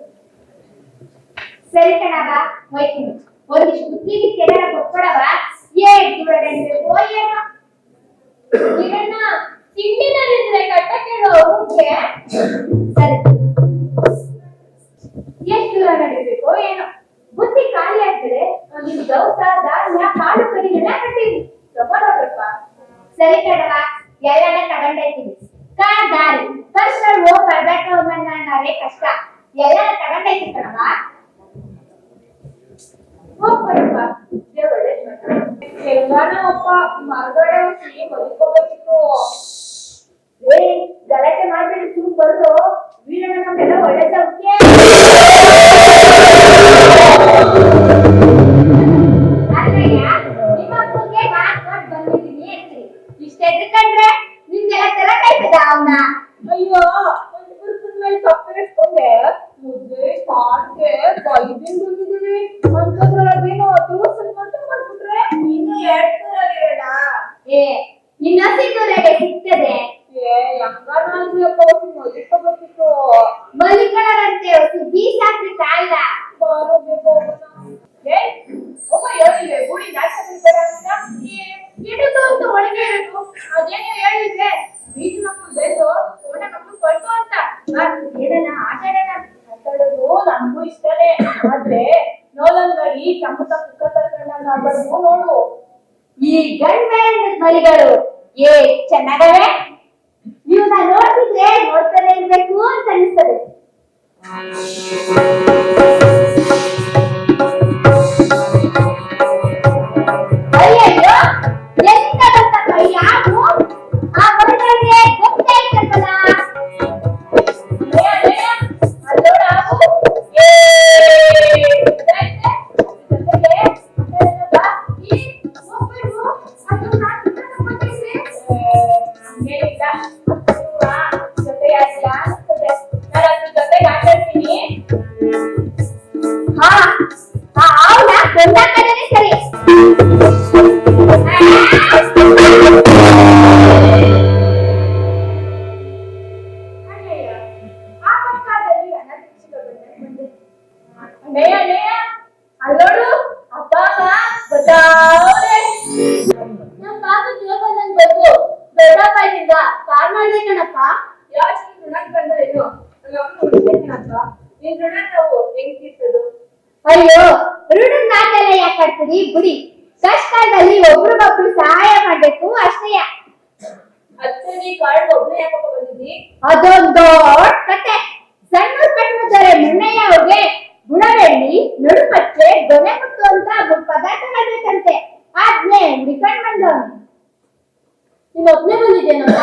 ಸರಿ ಕಣವ, ಹೋಯ್ತೀನಿ. ಒಂದಿಷ್ಟು ಬುದ್ಧಿಗೆ ಕೆಲ ಕೊಟ್ಕೊಡವ. ದೂರಬೇಕು ಏನೋ ಇವನ್ನ ತಿಂಡಿನಲ್ಲಿದ್ರೆ ಕಟ್ಟ ಕೇಳೋ ಅವ್ರಿಗೆ. ಸರಿ, ಎಷ್ಟು ದೂರ ನಡಿಬೇಕು ಏನೋ. ಬುದ್ಧಿ ಖಾಲಿ ಆಗ್ತದೆ. ನಿಮ್ ದವಸ ಧಾನ್ಯ ಕಾಳು ಕಡಿಗೆಲ್ಲ ಕಟ್ಟಿದ್ವಿ, ತಗೊಂಡೋಗ್ರಪ್ಪ. ಸರಿ ಕಣವ, ಎಲ್ಲಾನ ತಗೊಂಡೈತೀನಿ. ದಾರಿ ಫಸ್ಟ್ ಹೋಗಿ ಬರ್ಬೇಕು ಬಂದ್ರೆ ಕಷ್ಟ. ಎಲ್ಲ ತಗೊಂಡೈತಿ ಕಣವ, ಹೋಗ್ಬರಪ್ಪ. ಹೆಂಗಾನಪ್ಪ ಮರಗಡೆ ಹೋಗಿ ಮಲ್ಕೋಬೇಕಿತ್ತು. ಗಲಾಟೆ ಮಾಡ್ಬೇಡಿ, ಸುಮ್ ಬರ್ದು ವೀರಣ್ಣ ನಮ್ಮೆಲ್ಲ ಒಳ್ಳೆ ಸೌಖ್ಯ. ನಿಮ್ಮ ಅಪ್ಪಗೆ ಮಾತು ಕೊಟ್ಟು ಬಂದಿದ್ದೀನಿ ಅಂತೀರಿ. ಇಷ್ಟ ಎದ್ಕೊಂಡ್ರೆ ನಿಮ್ಗೆಲ್ಲ ತರಕಾಯ್ತದ ಅವನ್ನ. ಅಯ್ಯೋ, ಒಂದು ಪುರುಷನ ಮೇಲೆ ತಪ್ಪಿಸ್ಕೊಂಡೆ ಮುದ್ದೆ ಸಾರ್ಗೆ ಬೈದಿಂದ ಬಂದಿದ್ದೀವಿ ಅಂತದ್ರೊಳಗೇನೋ ದಿವಸ ಮಾಡ್ಬಿಟ್ರೆ ಇನ್ನು 2 ಏ ನಿನ್ನ ಸಿಕ್ಕರೆ ಸಿಗ್ತದೆ. ಹೆಂಗಾದ್ರೂ ಅಪ್ಪ ಮಲಿಕೋಬೇಕಿತ್ತು. ಮಲಿಕಳರಂತೆ ಬೀಸಾಕ್ರಿ ಕಾಲ ಬಾರೋಬೇಕು. ಒಬ್ಬ ಹೇಳಿದೆ ಗುಡಿ ಇಡುದು ಅಂತ ಒಳಗೆ ಇಡುದು. ಅದೇನೋ ಹೇಳಿದ್ರೆ ಬೀಜ ಮಕ್ಕಳು ಬೇಸು ಸೋಡ ಮಕ್ಕಳು ಕೊಡ್ತು ಅಂತ. ಏನನ್ನ ಆಟಾಡೋಣ ಮಾತಾಡೋದು ನನ್ಗೂ ಇಷ್ಟನೇ. ಆದ್ರೆ ನೋಲಂಗಡಿ ತಮ್ಮ ಕುಕ್ಕ ತರ್ಕೊಂಡಂಗ ಆಗ್ಬಾರ್ದು ನೋಡು. ಈ ಗಂಡ ಮರಿಗಳು ಏ ಚೆನ್ನಾಗವೆ. ಇವನ್ನ ನೋಡ್ತಿದ್ರೆ ನೋಡ್ತಾನೆ ಇರ್ಬೇಕು ಅಂತ ಅನಿಸ್ತದೆ. ಅಯ್ಯಯ್ಯೋ, ಎಂತ ಗೊತ್ತಪ್ಪ ಯಾರು ಆ ಮರಿಗಳಿಗೆ ಗೊತ್ತಾಯ್ತಲ್ಲ. ಅಲ್ಲೋಡ ಸರಿ. ಅಲ್ಲೋಡು ಅಪ್ಪ ಬಚಾವಣೆ. ನಮ್ ಪಾಪು ಜೋಬಂದಂಗ್ ಬಂದು ದೊಡ್ಡಪ್ಪನಿಂದ ಕಾರ್ ಮಾಡಿದೆ ಕಣಪ್ಪ. ಯಾಕೆ ಋಣಕ್ ಬಂದರೇನು? ನಮ್ಮ ಹುಡುಗೇನಪ್ಪ ನಿನ್ ಋಣ ನಾವು ಹೆಂಗ್ ತೀರ್ಸೋದು? ಅಯ್ಯೋ, ಋಣದ ಮಾತೆಲ್ಲ ಯಾಕೆ ಆಡ್ತೀರಿ ಬಿಡಿ. ಕಷ್ಟದಲ್ಲಿ ಒಬ್ರಿಗೊಬ್ರು ಸಹಾಯ ಮಾಡ್ಬೇಕು ಅಷ್ಟೇ. ಅಚ್ಚರಿ ಕಾಳು ಒಬ್ನೇ ಯಾಕಪ್ಪ ಬಂದಿದ್ದಿ? ಅದೊಂದು ದೊಡ್ಡ ಕತೆ. ಸಣ್ಣ ಕಟ್ಟುತ್ತಾರೆ ಮುನ್ನಯ್ಯ ಅವ್ರಿಗೆ ಬುಡಬೆಳ್ಳಿ, ನಡುಪಚ್ಚೆ, ಗೊನೆಮುತ್ತು ಅಂತ 3 ಪದಾರ್ಥಗಳು ಬೇಕಂತೆ. ಆದ್ನೇ ಹುಡ್ಕೊಂಡ್ ಬಂದವನು. ನೀನ್ ಒಬ್ನೇ ಬಂದಿದ್ದೇನಪ್ಪ?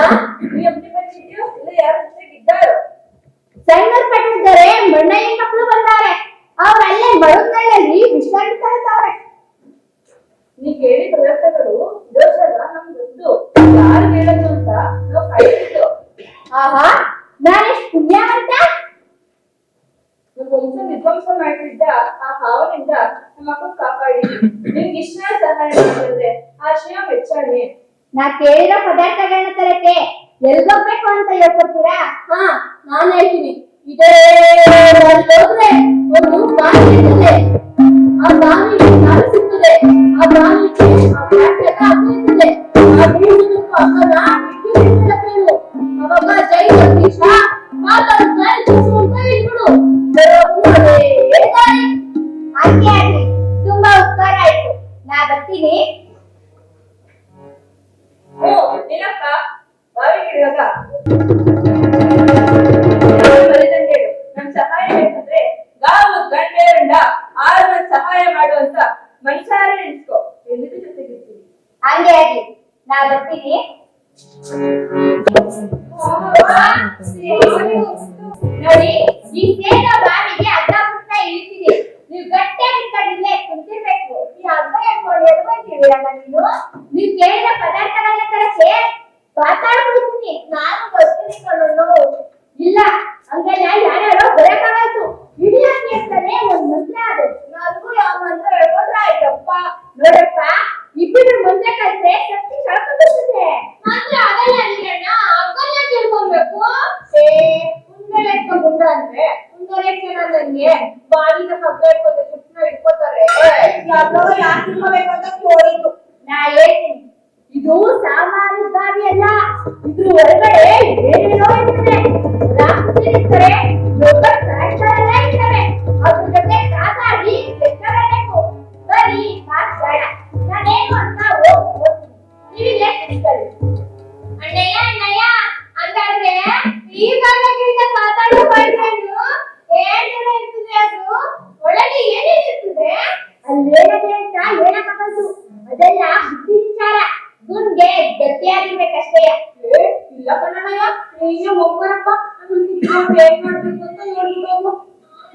ನೀ ಒಬ್ನೇ ಬಂದಿದ್ಯೋ ಇಲ್ಲ ಯಾರ ಜೊತೆಗಿದ್ದಾರೋ? ಸಣ್ಣ ಕಟ್ಟಿದ್ದಾರೆ ಮಣ್ಣಯ್ಯ ಮಕ್ಕಳು ಬಂದಾರೆ. ಅವ್ರಲ್ಲೇ ಬಳುಗಳಲ್ಲಿ ವಿಶ್ರಾಂತಿ ತಗೊಳ್ತಾವ್ರೆ. ನೀ ಕೇಳಿ ಪದಾರ್ಥಗಳು ದೋಷಲ್ಲ ನಮ್ಗೆ ಗೊತ್ತು. ಯಾರು ಹೇಳೋದು ಅಂತ ನಾವು ಕಾಯ್ತಿದ್ದು. ಆಹಾ, ನಾನೆಷ್ಟು ಪುಣ್ಯವಂತ. ನಮ್ಮ ವಂಶ ವಿಧ್ವಂಸ ಮಾಡ್ತಿದ್ದ ಆ ಹಾವನಿಂದ ನಮ್ಮ ಮಕ್ಕಳು ಕಾಪಾಡಿ ನಿಮ್ಗೆ ಇಷ್ಟ ಸಹಾಯ ಮಾಡಿದ್ರೆ ಆ ಶಿವ ಮೆಚ್ಚಾಣೆ. ನಾ ಕೇಳಿರೋ ಪದಾರ್ಥಗಳನ್ನ ತರಕ್ಕೆ ಎಲ್ಲಿ ಹೋಗ್ಬೇಕು ಅಂತ ಹೇಳ್ಕೊಡ್ತೀರಾ? ಹಾ, ನಾನು ಹೇಳ್ತೀನಿ. ಇದೇ ಹೋದ್ರೆ ಒಂದು ಬಾವಿ ಇರ್ತದೆ. ಆ ಬಾವಿಗೆ ಕಾಲು ಸಿಗ್ತದೆ. ಆ ಬಾವಿಗೆ ಆ ಬ್ಯಾಟ್ರಿ ಅದು ಇರ್ತದೆ. ಆ ಬೀಜದಕ್ಕೂ ಅಮ್ಮನ ಇಟ್ಟಿರು. ಅವಾಗ ಜೈ ಜಗದೀಶ ಮಾತಾಡ್ತಾ ಇಟ್ಬಿಡು. ಹಾಗೆ ಆಗ್ಲಿ, ತುಂಬಾ ಉಪಕಾರ ಆಯ್ತು. ನಾ ಬರ್ತೀನಿ. ಓ ನಿನ್ನಪ್ಪ ಬಾವಿಗೆ ಇರುವಾಗ ಹೇಳು, ನಮ್ ಸಹಾಯ ಬೇಕಂದ್ರೆ ಗಾವು ಗಂಡೇರಂಡ ಆರು ಸಹಾಯ ಮಾಡುವಂತ ಮನುಷ್ಯರೇ ನೆನ್ಸ್ಕೋ, ಎಲ್ಲಿಗೂ ಜೊತೆಗಿರ್ತೀನಿ. ಹಂಗೆ ಆಗ್ಲಿ, ನಾ ಬರ್ತೀನಿ. ನೋಡಿ, ಈ ಸೇಗ ಬಾವಿಗೆ ಅಡ್ಡ ಪುಟ್ಟ ಇಳಿತೀನಿ. ನೀವು ಗಟ್ಟಿಯಾಗಿ ಇಟ್ಕೊಂಡಿಲ್ಲೇ ಕುಂತಿರ್ಬೇಕು. ಈ ಹಗ್ಗ ಎತ್ಕೊಂಡು ಎದ್ಕೊಂತೀವಿರಮ್ಮ ನೀನು. ನೀವು ಕೇಳಿದ ಪದಾರ್ಥಗಳನ್ನ ತರಕ್ಕೆ ಮಾತಾಡ್ಬಿಡ್ತೀನಿ. ನಾನು ಬರ್ತೀನಿ ಕಣ್ಣು. ಇಲ್ಲ ಹಂಗೆಲ್ಲ ಯಾರ್ಯಾರೋ ಬರಕ್ಕಾಗಾಯ್ತು. ಹಿಡಿಯಕ್ಕೆ ಅಂತಾನೆ ಒಂದ್ ಮಂತ್ರ ಅದು. ನನಗೂ ಯಾವ ಮಂತ್ರ ಹೇಳ್ಕೊಂಡ್ರೆ ಆಯ್ತಪ್ಪ. ನೋಡಪ್ಪ, ಇಬ್ಬಿಬ್ರು ಮುಂದೆ ಕಲ್ತ್ರೆ ಶಕ್ತಿ ಕಳ್ಕೊಂಡ್ಬಿಡ್ತದೆ. ಮಾತ್ರ ಅದಲ್ಲ ನೀರಣ್ಣ, ಹಗ್ಗನ ತಿಳ್ಕೊಬೇಕು. ಮುಂದೆ ಎತ್ಕೊಂಡ್ರ ಅಂದ್ರೆ ಮುಂದೆ ನನಗೆ ಬಾವಿನ ಹಗ್ಗ ಇಟ್ಕೊಂಡು ಸುತ್ತನ ಇಟ್ಕೋತಾರೆ. ಯಾರೋ ಯಾಕೆ ತಿಳ್ಕೋಬೇಕಂತ ಕೇಳಿದ್ದು. ನಾ ಹೇಳ್ತೀನಿ, ಇದು ಸಾಮಾನ್ಯ ಬಾವಿ ಅಲ್ಲ. ಇದ್ರ ಹೊರಗಡೆ ಏನೇನೋ ಇರ್ತದೆ. ರಾಕ್ಷಸರಿರ್ತಾರೆ, ದೊಡ್ಡ ಪ್ರಾಣಿಗಳೆಲ್ಲ ಇರ್ತವೆ. ಅದ್ರ ಜೊತೆ ಕಾದಾಡಿ ಬೆಚ್ಚಬೇಕು. ಬರೀ ಮಾತ್ ಬೇಡ. ನಾನೇನು ಅಂತ ಹೋಗ್ತೀನಿ. ನೀವಿಲ್ಲೇ ತಿಳ್ಕೊಳ್ಳಿ. ಅಣ್ಣಯ್ಯ ಅಣ್ಣಯ್ಯ ಹಂಗಾದ್ರೆ ಈ ಭಾಗದಿಂದ ಮಾತಾಡೋ ಬಾಯಿಯನ್ನು ಹೇಳ್ತಾರೆ ಇರ್ತದೆ. ಅದು ಒಳಗೆ ಏನೇನು ಇರ್ತದೆ? ಅಲ್ಲೇನದೆ ಅಂತ ಹೇಳಕ್ಕಾಗಲ್ದು. ಅದೆಲ್ಲ ಬುದ್ಧಿ ವಿಚಾರ. ಗುಂಡ್ಗೆ ಗಟ್ಟಿಯಾಗಿರ್ಬೇಕಷ್ಟೇ. ಇಲ್ಲ ಕಣ್ಣಯ್ಯ, ನೀನು ಹೋಗ್ಬರಪ್ಪ. ಏನ್ ಮಾಡ್ಬೇಕು ಅಂತ ಹೇಳ್ಬಿಡು.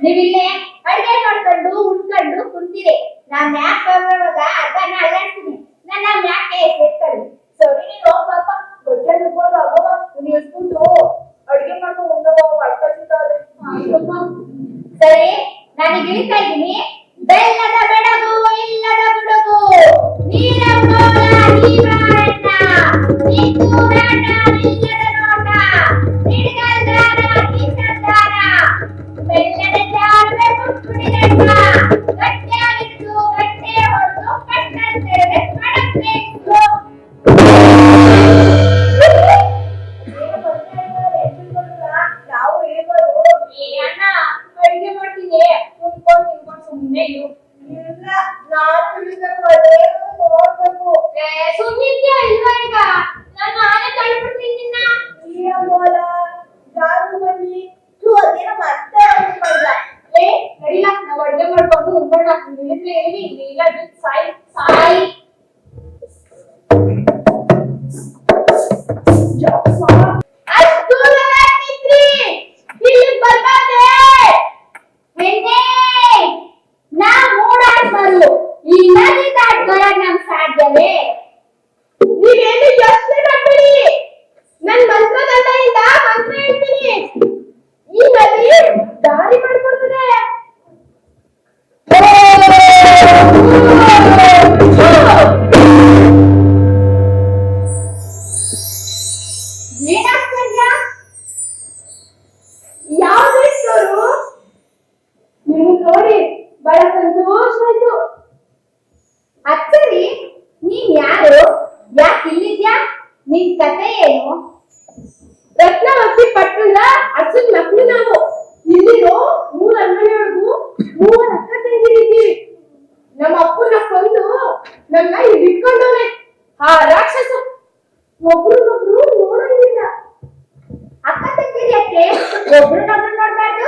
ನೀವಿಲ್ಲೇ ಅಡ್ಗೆ ಮಾಡ್ಕೊಂಡು ಉಣ್ಕೊಂಡು ಕುಂತೀರಿ. ನಾನ್ ಮ್ಯಾಕ್ ಬರುವಾಗ ಅದನ್ನ ಅಲ್ಲಾಡ್ತೀನಿ. ನನ್ನ ಮ್ಯಾಕೆ ಸೇರ್ಕೊಳ್ಳಿ. ಸರಿ ನೀನು ಹೋಗ್ಬಾಪ, ಗೊಜ್ಜೆ ರುಬ್ಬೋದು ಅಬ್ಬವ ನೀನು ಎಸ್ಬಿಟ್ಟು ಅಡ್ಗೆ ಮಾಡ್ಕೊಂಡು ಉಣ್ಣೋವಾಗ ಅಡ್ಕಳಿಸಿದ್ದಾರೆ. ಸರಿ, ನಾನೀಗ ಇಳಿತಾ ಇದ್ದೀನಿ. ಬೆಲ್ಲದ ಬೆಡಗು ಇಲ್ಲದ ಬಿಡುಗು, ನೀರ ಮೋಡ ನೀವಾರಣ್ಣ, ನಿಂತೂರಾಟ ನಿಲ್ಲದ ನೋಟ, ನಿಡ್ಗಲ್ದಾರ ನಿಂತದ್ದಾರ, ಬೆಲ್ಲದ ಜಾರುವೆ ಮುಟ್ಟುಡಿದಣ್ಣ, ಗಟ್ಟಿಯಾಗಿದ್ದು ಗಟ್ಟೆ ಹೊಡೆದು ಕಟ್ಟಂತೆರೆ ಮಾಡಬೇಕು. ನಾವು ಹೇಳ್ಬೋದು. ಏ ಅಣ್ಣ, ಅಡಿಗೆ ಮಾಡ್ತೀನಿ, ಕುತ್ಕೊಂಡು ತಿನ್ಕೊಂಡು ಸುಮ್ಮನೆ ಇರು. ಇಲ್ಲ, ನಾನು ತಿಳಿಬೇಕು, ಅದೇನು ನೋಡ್ಬೇಕು. ಸುಮ್ನಿದ್ಯಾ ಇಲ್ವಾ ಈಗ? ನಾನು ಆನೆ ತಳ್ಬಿಡ್ತೀನಿ ನಿನ್ನ. ಈ ಅಮ್ಮೋಲ ಜಾರು ಬನ್ನಿ ಅದೇನೋ ಮತ್ತೆ ಅನ್ಕೊಂಡ. ಏ ನಡಿಲ್ಲ, ನಾವು ಅಡಿಗೆ ಮಾಡ್ಕೊಂಡು ಉಂಬಣ್ಣ. ನಿಲ್ಲಿದ್ರೆ ಹೇಳಿ, ಇಲ್ಲ ಸಾಯಿ ಸಾಯಿ. ಅಷ್ಟು ನಿಂತ್ರಿ, ಇಲ್ಲಿ ಬರ್ಬಾರ್ದೆ. ಹೆಣ್ಣೆ, ನಾ ಮೂಡಾಡ್ಬಾರ್ದು. ಈ ನದಿ ದಾಟ್ ಬರಕ್ ನಮ್ ಸಾಧ್ಯವೇ? ನೀವೇನು ಯೋಚನೆ ಮಾಡ್ಬೇಡಿ. ನನ್ ಮಂತ್ರದಂಡೆಯಿಂದ ಮಂತ್ರ ಹೇಳ್ತೀನಿ. ಈ ನದಿ ದಾರಿ ಮಾಡ್ಕೊಡ್ತದೆ. ಏನಾಗ್ತದ್ಯಾ? ಯಾವ್ದೆಷ್ಟವರು ನಿಮ್ಗೆ ನೋಡಿ ಬಹಳ ಸಂತೋಷ ಆಯ್ತು. ಅಚ್ಚರಿ, ನೀನ್ ಯಾರು? ಯಾಕೆ ಇಲ್ಲಿದ್ಯಾ? ನಿನ್ ಕತೆ ಏನು? ರತ್ನವತಿ ಪಟ್ಟಣದ ಅರ್ಜುನ್ ಮಕ್ಕಳು ನಾವು. ಇಲ್ಲಿರೋ 3 ಅಂಗಡಿಯೊಳಗೂ 3 ಅಕ್ಕ ತಂಗಿರಿದ್ದೀವಿ. ನಮ್ಮ ಅಪ್ಪನ ಕೊಂದು ನನ್ನ ಇಲ್ಲಿ ಇಟ್ಕೊಂಡವನೆ ಆ ರಾಕ್ಷಸ. ಒಬ್ರನ್ನೊಬ್ರು ನೋಡಂಗಿಲ್ಲ. ಅಕ್ಕ ತಂಗಿರಿಯಕ್ಕೆ ಒಬ್ರನ್ನೊಬ್ರು ನೋಡ್ಬಾರ್ದು.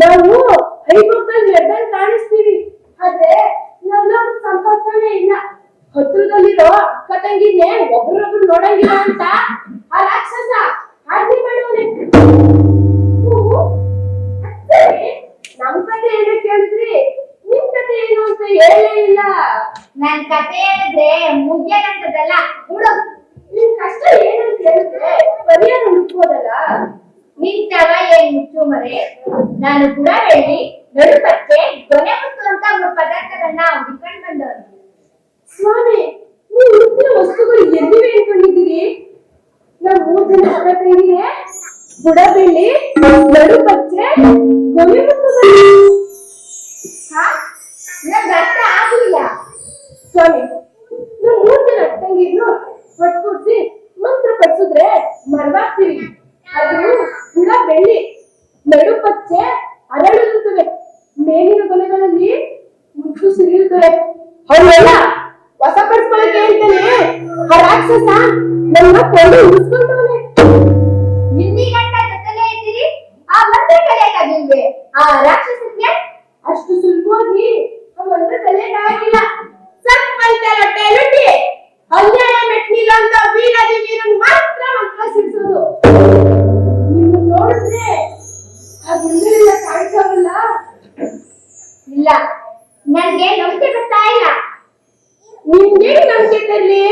ನಾವು ಹೈಗೋಕಲ್ ಮೆರ್ದಂಗ್ ಕಾಣಿಸ್ತೀವಿ, ಆದ್ರೆ ನಮ್ಮ ಸಂಪರ್ಕನೇ ಇಲ್ಲ. ಹತ್ರದಲ್ಲಿರೋ ಅಕ್ಕ ತಂಗಿನೇ ಒಬ್ರೊಬ್ರು ನೋಡಂಗಿಲ್ಲ ಅಂತ ಆ ರಾಕ್ಷಸ ಆಜ್ಞೆ ಮಾಡುವನೆ. ನಮ್ ಕತೆ ಏನು ಕೇಳಿದ್ರಿ? ನಿಮ್ ಕತೆ ಏನು ಅಂತ ಹೇಳೇ ಇಲ್ಲ. ನನ್ ಕತೆ ಹೇಳಿದ್ರೆ ಮುಗಿಯದಂತದಲ್ಲ. ಹುಡು, ನಿಮ್ ಕಷ್ಟ ಏನು ಅಂತ ಹೇಳಿದ್ರೆ ಪರಿಹಾರ ಹುಡುಕ್ಬೋದಲ್ಲ. ನಿಂತಾಗ ಏನ್ ಮುಚ್ಚು ಮರೆ. ನಾನು ಕೂಡ ಹೇಳಿ ನಡುಪತ್ತೆ ಕೊನೆ ಮುತ್ತು ಅಂತ 3 ಪದಾರ್ಥಗಳನ್ನ ಹುಡ್ಕೊಂಡ್ ಬಂದವನು. ಸ್ವಾಮಿ, ನೀವು ಹುಡುಕಿದ ವಸ್ತುಗಳು ಎಲ್ಲಿವೆ ಅನ್ಕೊಂಡಿದ್ದೀರಿ? ನಾವು 3 ಜನ ಹೊರಟಿದ್ದೀರಿ. ಬುಡ ಬೆಳ್ಳಿ, ನಡು ಪಚ್ಚೆ, ಕೊನೆ ಮುತ್ತುಗಳು. ಹಾ, ನಂಗೆ ಅರ್ಥ ಆಗಲಿಲ್ಲ ಸ್ವಾಮಿ. ನಾವು 3 ಜನ ತಂಗಿದ್ರು ಒಟ್ಕೂಡ್ಸಿ ಮಂತ್ರ ಪಡಿಸಿದ್ರೆ ಮರವಾಗ್ತೀವಿ. ಅದು ಬುಡ ಬೆಳ್ಳಿ, ನಡು ಪಚ್ಚೆ ಅರಳಿರುತ್ತವೆ, ಮೇಲಿನ ಕೊನೆಗಳಲ್ಲಿ ಮುತ್ತು ಸಿರಿಯುತ್ತವೆ. ಅವರೆಲ್ಲ ವಶಪಡಿಸ್ಕೊಳ್ಳಕ್ಕೆ ಹೇಳ್ತೇನೆ. ಆ ರಾಕ್ಷಸ ನನ್ನ ಕೊಂಡು ಉಳಿಸ್ಕೊಂಡವನೆ. ನಿನ್ನಿ ಗಂಟ ಜೊತೆಲೇ ಇದ್ದೀರಿ, ಆ ಮಂತ್ರ ಕಲಿಯಕ್ಕಾಗಿಲ್ವೇ? ಆ ರಾಕ್ಷಸಕ್ಕೆ ಅಷ್ಟು ಸುಲಭವಾಗಿ ಆ ಮಂತ್ರ ಕಲಿಯಕ್ಕಾಗಿಲ್ಲ. ಸಕ್ಕಂತೆ ಹೊಟ್ಟೆಲುಟ್ಟಿ ಅನ್ಯಾಯ ಮೆಟ್ನಿಲ್ಲ ಅಂತ ವೀರಾದಿ ವೀರನ್ ಮಾತ್ರ ಮಂತ್ರ ಸಿಡಿಸೋದು. ನಿನ್ನ ನೋಡಿದ್ರೆ ಆ ಗುಂಡಿಲ್ಲ ಕಾಣಿಸೋಲ್ಲ. ಇಲ್ಲ, ನನ್ಗೆ ನಂಬಿಕೆ ಬರ್ತಾ ಇಲ್ಲ. ನಿಮ್ಗೆ ನಂಬಿಕೆ ತರ್ಲಿ?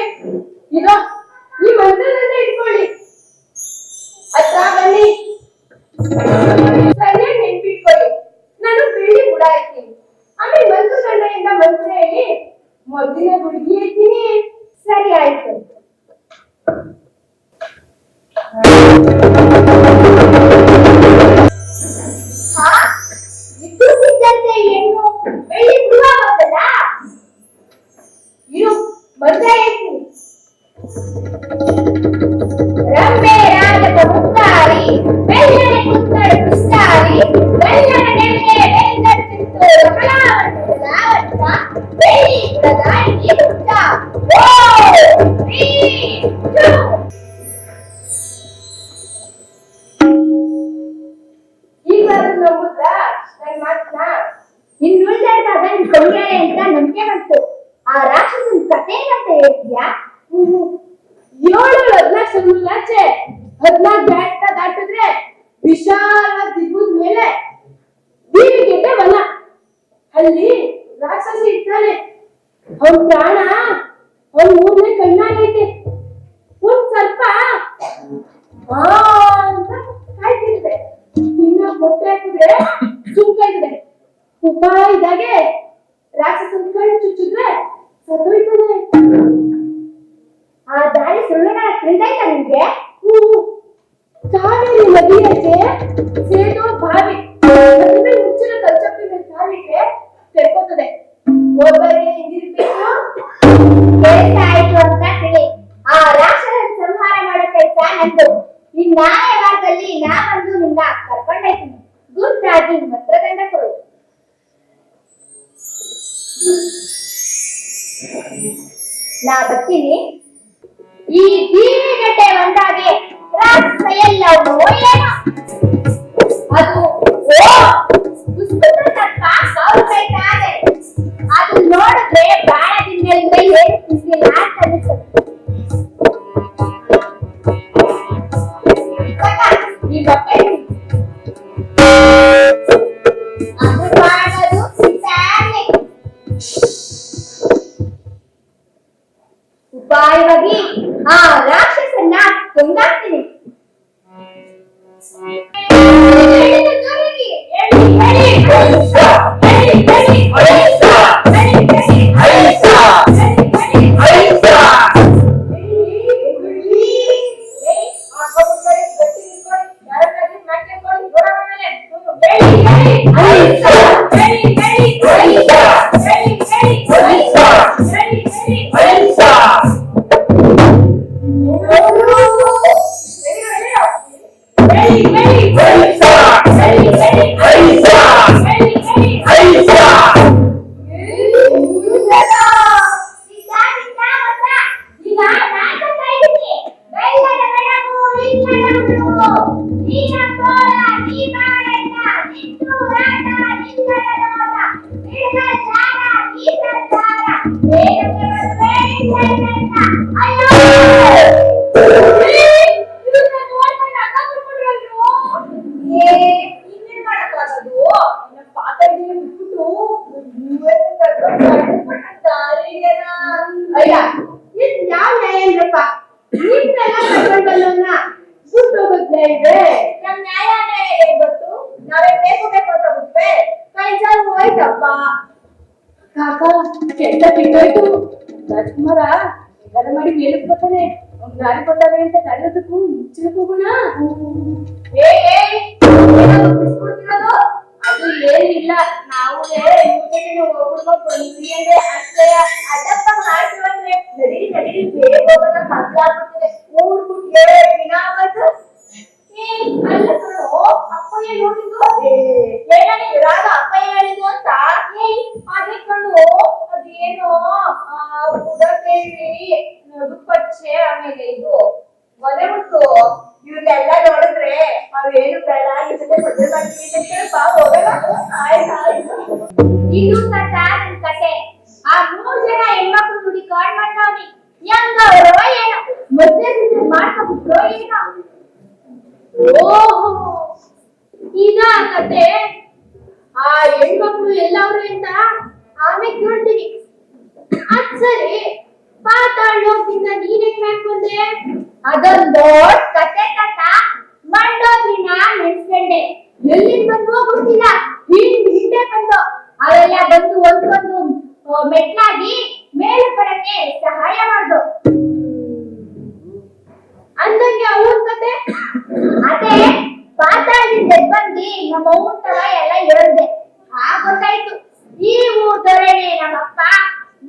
ಇದೋ ಈ ಮಂತ್ರದನ್ನ ಇಟ್ಕೊಳ್ಳಿ, ಹತ್ರ ಬನ್ನಿ. ಸರಿಯಾಗಿ ನೆನ್ಪಿಟ್ಕೊಳ್ಳಿ. ನಾನು ಬೆಳ್ಳಿ ಬುಡ ಇರ್ತೀನಿ, ಆಮೇಲೆ ಮಂತ್ರ ದಂಡೆಯಿಂದ ಮಂತ್ರ ಹೇಳಿ ಮೊದಲಿನ ಹುಡುಗಿ ಇರ್ತೀನಿ. ಸರಿ ಆಯ್ತು. ಹಾ, ಇದ್ದಕ್ಕಿದ್ದಂತೆ ಹೆಣ್ಣು ಬೆಳ್ಳಿ ಬುಡ ಹೋಗಲ್ಲ. ಇರು, ಮಂತ್ರ ಹೇಳ್ತೀನಿ. ರಂಬೆ ರಾಗದ ಮುತ್ತಾರಿ, ಬೆಳ್ಳನೆ ಕುತ್ತಳು ಪಿಸ್ತಾರಿ, ಬೆಳ್ಳನ ನೆಮ್ಮೆ ಬೆಂದತ್ತಿತ್ತು ಕಮಲಾವತಿ ಲಾವಣ್ಯ, ಬೆಳ್ಳಿ ಬುಡದ ಈ ಹುಟ್ಟ. ಓ, 3, 2. ಈಗಾದ್ರೂ ನಂಬುತ್ತಾ ನನ್ನ ಮಾತನ್ನ? ಇನ್ನು ಉಳಿದಾಡ್ದಾಗ ನಿನ್ ಕೊಂಡ್ಯಾಳೆ ಅಂತ ನಂಬಿಕೆ ಬಂತು. ಆ ರಾಕ್ಷಸನ ಕಥೆ ಅಂತ ಹೇಳ್ತೀಯಾ? 7 14 14 ಬ್ಯಾಟ್ ದಾಟಿದ್ರೆ ವಿಶಾಲ ದಿಬ್ಬದ ಮೇಲೆ ಬೀರಿಗೆಡ್ಡೆ ವನ. ಅಲ್ಲಿ ರಾಕ್ಷಸ ಇರ್ತಾನೆ. ಅವನ್ ಪ್ರಾಣ ಅವನ್ 3ನೇ ಕಣ್ಣಾಗೈತೆ. ಒಂದ್ ಸ್ವಲ್ಪ ಅಂತ ಕಾಯ್ತಿರುತ್ತೆ. ಇನ್ನ ಮೊಟ್ಟೆ ಹಾಕಿದ್ರೆ ಸುಮ್ಕಾಯ್ತದೆ. ಉಪಾಯ ಇದ್ದಾಗೆ ರಾಕ್ಷಸನ ಕಣ್ಣು ಚುಚ್ಚಿದ್ರೆ ಸತ್ತೋಯ್ತಾನೆ. ಆ ದಾರಿ ಸುಳ್ಳುಗಳ ತಿಳಿದಾಯ್ತಾ ನಿಮ್ಗೆ? ಕಾವೇರಿ ನದಿಯಾಚೆ ಸೇದೋ ಬಾವಿ, ಅದ್ರ ಮುಚ್ಚಿನ ಕಲ್ಚಪ್ಪಿ ಮೇಲೆ ಕಾಲಿಟ್ರೆ ತೆರ್ಕೋತದೆ. ಒಬ್ಬರಿಗೆ ಹಿಂದಿರ್ಬೇಕು. ಕೆಲಸ ಆಯ್ತು ಅಂತ ತಿಳಿ. ಆ ರಾಕ್ಷಸನ ಸಂಹಾರ ಮಾಡೋ ಕೆಲಸ ನಂದು. ಈ ನ್ಯಾಯ ಮಾರ್ಗದಲ್ಲಿ ನಾ ಬಂದು ನಿನ್ನ ಕರ್ಕೊಂಡಾಯ್ತೀನಿ. ಗುರ್ತಾಗಿ ಮಂತ್ರದಂಡ ಕೊಡು. ನಾ ಬರ್ತೀನಿ. ಈ ದೀವಿಗಡ್ಡೆ ಒಂದಾಗೆ ರಾಕ್ಷಸ ಎಲ್ಲವೂ ಏನೋ ಅದು ಕಾಯ್ತಾದೆ. ಅದು ನೋಡಿದ್ರೆ ಬಾಳ ದಿನಗಳಿಂದ ಏನು ತಿಂದಿಲ್ಲ ಅಂತ ಅನಿಸುತ್ತೆ. ಈ ಬಟ್ಟೆ ಅದು ಮಾಡೋದು ಸಿಟ್ಟಾಗಿ. ಉಪಾಯವಾಗಿ ಆ ರಾಕ್ಷಸನ್ನ ಕೊಂದಾಕ್ತೀನಿ. ಅಯ್ಯ, ಇದ್ ಯಾವ ನ್ಯಾಯ ಅಂದ್ರಪ್ಪ? ನಿಮ್ನೆಲ್ಲ ಕರ್ಕೊಂಡ್ ಬಂದವ್ನ ಸುಟ್ಟು ಹೋಗೋದ್ ನ್ಯಾಯ ಇದೆ? ನಮ್ ನ್ಯಾಯನೇ ಏನ್ ಗೊತ್ತು? ನಾವೇ ಬೇಕು ಅಂತ ಬಿಟ್ರೆ ಕೈ ಜಾರು ಹೋಯ್ತಪ್ಪ. ಕಾಕ ಕೆಟ್ಟ ಬಿಟ್ಟೋಯ್ತು. ರಾಜ್ಕುಮಾರ ಗರಂ ಮಾಡಿ ಮೇಲಕ್ಕೆ ಬರ್ತಾನೆ ಅವ್ನು ಗಾಳಿ ಕೊಟ್ಟಾನೆ ಅಂತ ತಡೆಯೋದಕ್ಕೂ ಮುಚ್ಚಲಕ್ಕೆ ಹೋಗೋಣ. ಬಿಸ್ಕೊಡ್ತಿರೋದು ಅದು ಏನಿಲ್ಲ, ನಾವು ಹೋಗ್ಬಿಡ್ಬೇಕು ಬಂದ್ವಿ ಅಂದ್ರೆ ಅಷ್ಟೇ. ಅದಪ್ಪ ಮಾಡ್ತೀವಂದ್ರೆ ನಡೀರಿ ನಡೀರಿ ಬೇಗ ಹೋಗೋಣ, ಮಗ್ಲಾಗ್ಬಿಡ್ತದೆ ಊರ್ ಬಿಟ್ಟು ದಿನ ಬಂದು. ಅಲ್ಲ ಕಣೋ, ಅಪ್ಪಯ್ಯ ನೋಡಿದ್ದು ರಾಗ ಅಪ್ಪಯ್ಯ ಹೇಳಿದ್ದು ಅಂತ. ಅದೇ ಕಣು, ಅದೇನೋ ಬುಡಬೇಡಿ ನಡುಪಚ್ಚೆ, ಆಮೇಲೆ ಇದು ಮನೆ ಮುಟ್ಟು ಇವ್ರನ್ನೆಲ್ಲ ನೋಡಿದ್ರೆ ಅವೇನು ಬೇಡ ಜೊತೆ ಮದುವೆ ಮಾಡ್ತೀವಿ ಅಂತ ಹೋಗಲ್ಲ. ಆಯ್ತು ಇದು ಕಥ ನನ್ ಕತೆ. ಆ 3 ಜನ ಹೆಣ್ಮಕ್ಳು ನುಡಿ ಕಾಡ್ ಮಾಡ್ತಾವ್ನಿ, ಹೆಂಗವ್ರೋ ಏನೋ ಮದ್ವೆ ಮಾಡ್ಕೊಬಿಟ್ರೋ ಏನೋ. ಓಹೋ, ಈಗ ಕತೆ. ಆ ಹೆಣ್ಮಕ್ಳು ಎಲ್ಲವ್ರು ಅಂತ ಆಮೇಲೆ ಕೇಳ್ತೀನಿ. ಅದ್ ಸರಿ, ಪಾತಾಳ ಲೋಕದಿಂದ ನೀನೇನ್ ಮಾಡ್ಕೊಂಡೆ? ಅದೊಂದು ಕತೆ ಕಥ. ಮಂಡೋದ್ರಿನ ನೆನ್ಸ್ಕೊಂಡೆ, ಎಲ್ಲಿಂದ ಬಂದು ಗೊತ್ತಿಲ್ಲ, ಹಿಂದೆ ಬಂದು ಅವೆಲ್ಲ ಬಂದು ಒಂದೊಂದು ಮೆಟ್ಲಾಗಿ ಮೇಲೆ ಬರಕ್ಕೆ ಸಹಾಯ ಮಾಡ್ದು. ಅಂದಂಗೆ ಅವ್ರ ಕತೆ ಅದೇ ಪಾತಾಳದಿಂದ ಬಂದು ನಮ್ಮ ಅವ್ವನ್ ತರ ಎಲ್ಲ ಹೇಳ್ದೆ. ಗೊತ್ತಾಯ್ತು, ಈ ಊರ್ದೊರೆನೆ ನಮ್ಮಪ್ಪ,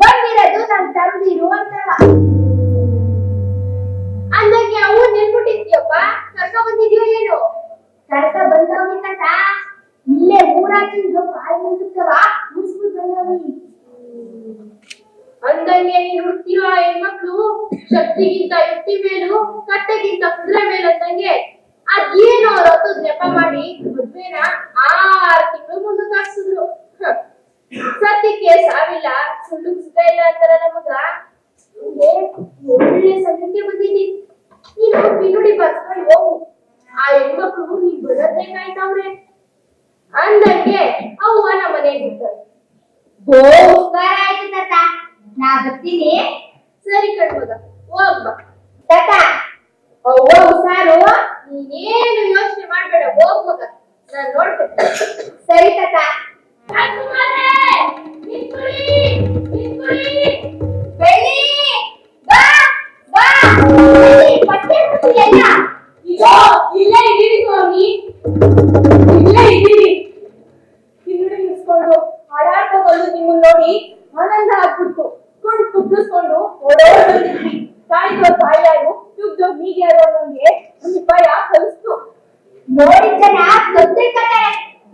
ಬಂದಿರೋದು ನಮ್ ತಂದಿರು ಅಂತಲ್ಲ. ಅಂದಂಗೆ ಅವು ನೆನ್ಬಿಟ್ಟಿದ್ಯಪ್ಪ, ಕರ್ಕ ಬಂದಿದ್ಯೋ ಏನು? ಕರ್ಕ ಬಂದವನಿ ಕಥ, ಇಲ್ಲೇ ಊರಾಚಿಂದು ಕಾಯಿ ಮುಂದಕ್ಕವ ಮುಸ್ಬಿಟ್ಟು ಬಂದವನಿ. ಅಂದಂಗೆ ನೀನ್ ಹುಟ್ಟಿರೋ ಹೆಣ್ಮಕ್ಳು ಶಕ್ತಿಗಿಂತ ಯುಕ್ತಿ ಮೇಲು, ಕಟ್ಟೆಗಿಂತ ಕುದುರೆ ಮೇಲು ಅಂದಂಗೆ ಅದೇನೋ ಅವ್ರ ಹೊತ್ತದ್ ನೆಪ ಮಾಡಿ ಮದ್ವೆನ 6 ತಿಂಗಳು ಮುಂದಕ್ಕೆ ಹಾಕ್ಸಿದ್ರು. ಸತ್ಯಕ್ಕೆ ಸಾವಿಲ್ಲ, ಸುಳ್ಳು ಸುಖ ಇಲ್ಲ ಅಂತಾರ ನಮಗ. ಒಳ್ಳೆ ಸಮಯಕ್ಕೆ ಬಂದಿದ್ದೀನಿ, ನೀನು ಬಿನುಡಿ ಬರ್ಸ್ಕೊಂಡು ಹೋಗು. ಆ ಹೆಣ್ಮಕ್ಳು ನೀನ್ ಬರೋದೇ ಕಾಯ್ತಾವ್ರೆ. ಅಂದಂಗೆ ಅವ್ವ ನಮ್ಮ ಮನೆಗಿರ್ತಾರೆ. ಉಪಕಾರ ಆಯ್ತು ತಾತ, ನಾ ಬರ್ತೀನಿ. ಸರಿ ಕಣ್ಮಗ, ಹೋಗ್ಬ ತಾತ. ಅವ್ವ ಹುಷಾರು, ನೀನೇನು ಯೋಚನೆ ಮಾಡ್ಬೇಡ, ಹೋಗ್ಮಗ, ನಾನ್ ನೋಡ್ತೀನಿ. ಸರಿ ತಾತ. ಬೆಳ್ಳಿ ಬಾ ಬಾ, ಪಟ್ಟೆ ಎಲ್ಲ ಇಲ್ಲೇ ಇದ್ದೀವಿ ಸ್ವಾಮಿ, ಇಲ್ಲೇ ಇದ್ದೀವಿ. ತಿಂಗಳು ನಿಲ್ಸ್ಕೊಂಡು ಹಾಡಾಡ್ಕೊ ಬಂದು ನಿಮ್ಮನ್ನ ನೋಡಿ ಆನಂದ ಆಗ್ಬಿಡ್ತು. ಕೊಂಡು ಕುಬ್ಬಿಸ್ಕೊಂಡು ಓಡೋಡ್ ಬಂದಿದ್ವಿ. ತಾಯಿಗೋ ತಾಯಿಯಾರು, ಯುಗ್ದೋ ಹೀಗ್ಯಾರು ಅನ್ನೋಂಗೆ ಒಂದು ಭಯ ಕಲಿಸ್ತು. ನೋಡಿದ ಜನ ಗೊತ್ತಿರ್ತಾರೆ,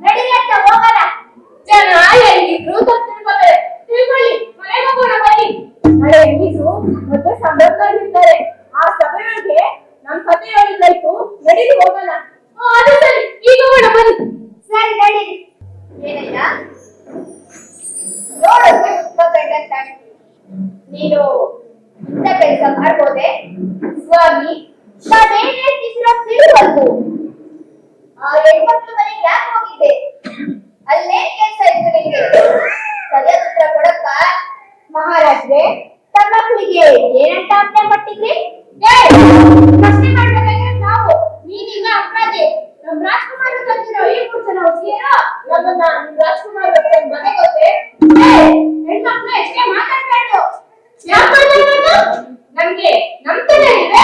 ನಡೀಲಿ ಅಂತ ಹೋಗಲ್ಲ. ಜನ ಹೆಂಗಿದ್ರು ಗೊತ್ತಿರ್ತಾರೆ, ತಿಳ್ಕೊಳ್ಳಿ, ಮನೆಗೆ ಹೋಗೋಣ ಬನ್ನಿ. ನಾಳೆ ಹೆಂಗಿದ್ರು ಮತ್ತೆ ಸಂಬಂಧಗಳಿರ್ತಾರೆ. ಆ ಸಭೆಯೊಳಗೆ ನಮ್ ಕಥೆ ಹೇಳಿದ್ದಾಯ್ತು, ನಡೀಲಿ ಹೋಗೋಣ. ಅದು ಸರಿ, ಈಗ ಹೋಗೋಣ ಬನ್ನಿ. ಸರಿ ನಡೀರಿ. ಏನಯ್ಯ ನೋಡೋಕೆ ಉತ್ಪನ್ನ, ನೀನು ಇಂಥ ಕೆಲಸ ಮಾಡ್ಬೋದೆ? ಸ್ವಾಮಿ, ನಾವೇನ್ ಹೇಳ್ತಿರೋ ತಿಳಿವಲ್ದು. ಆ ಹೆಣ್ಮಕ್ಳು ಮನೆಗೆ ಯಾಕೆ ಹೋಗಿದ್ದೆ? ಅಲ್ಲೇನ್ ಕೆಲಸ ಇತ್ತು ನಿಮಗೆ? ಸರಿಯಾದ ಉತ್ತರ ಕೊಡಕ್ಕ. ಮಹಾರಾಜ್ರೆ, ತಮ್ಮ ಮಕ್ಕಳಿಗೆ ಏನಂತ ಆಜ್ಞೆ ಕೊಟ್ಟಿದ್ರಿ? ಪ್ರಶ್ನೆ ಮಾಡ್ಬೇಕಾದ್ರೆ ನಾವು, ನೀನೀಗ ಅಪರಾಧಿ. ನಮ್ ರಾಜ್ಕುಮಾರ ತಂದಿರೋ ಈ 3 ಜನ ಹುಡುಗಿಯರು ನಮ್ಮನ್ನ ರಾಜ್ಕುಮಾರ್ ಮನೆ ಗೊತ್ತೇ? ಹೆಣ್ಮಕ್ಳು ಎಷ್ಟೇ ಮಾತಾಡ್ಬಾರ್ದು. ಯಾಕೆ ಮಾತಾಡ್ಬಾರ್ದು? ನಮ್ಗೆ ನಮ್ತನೇ ಇಲ್ವೇ?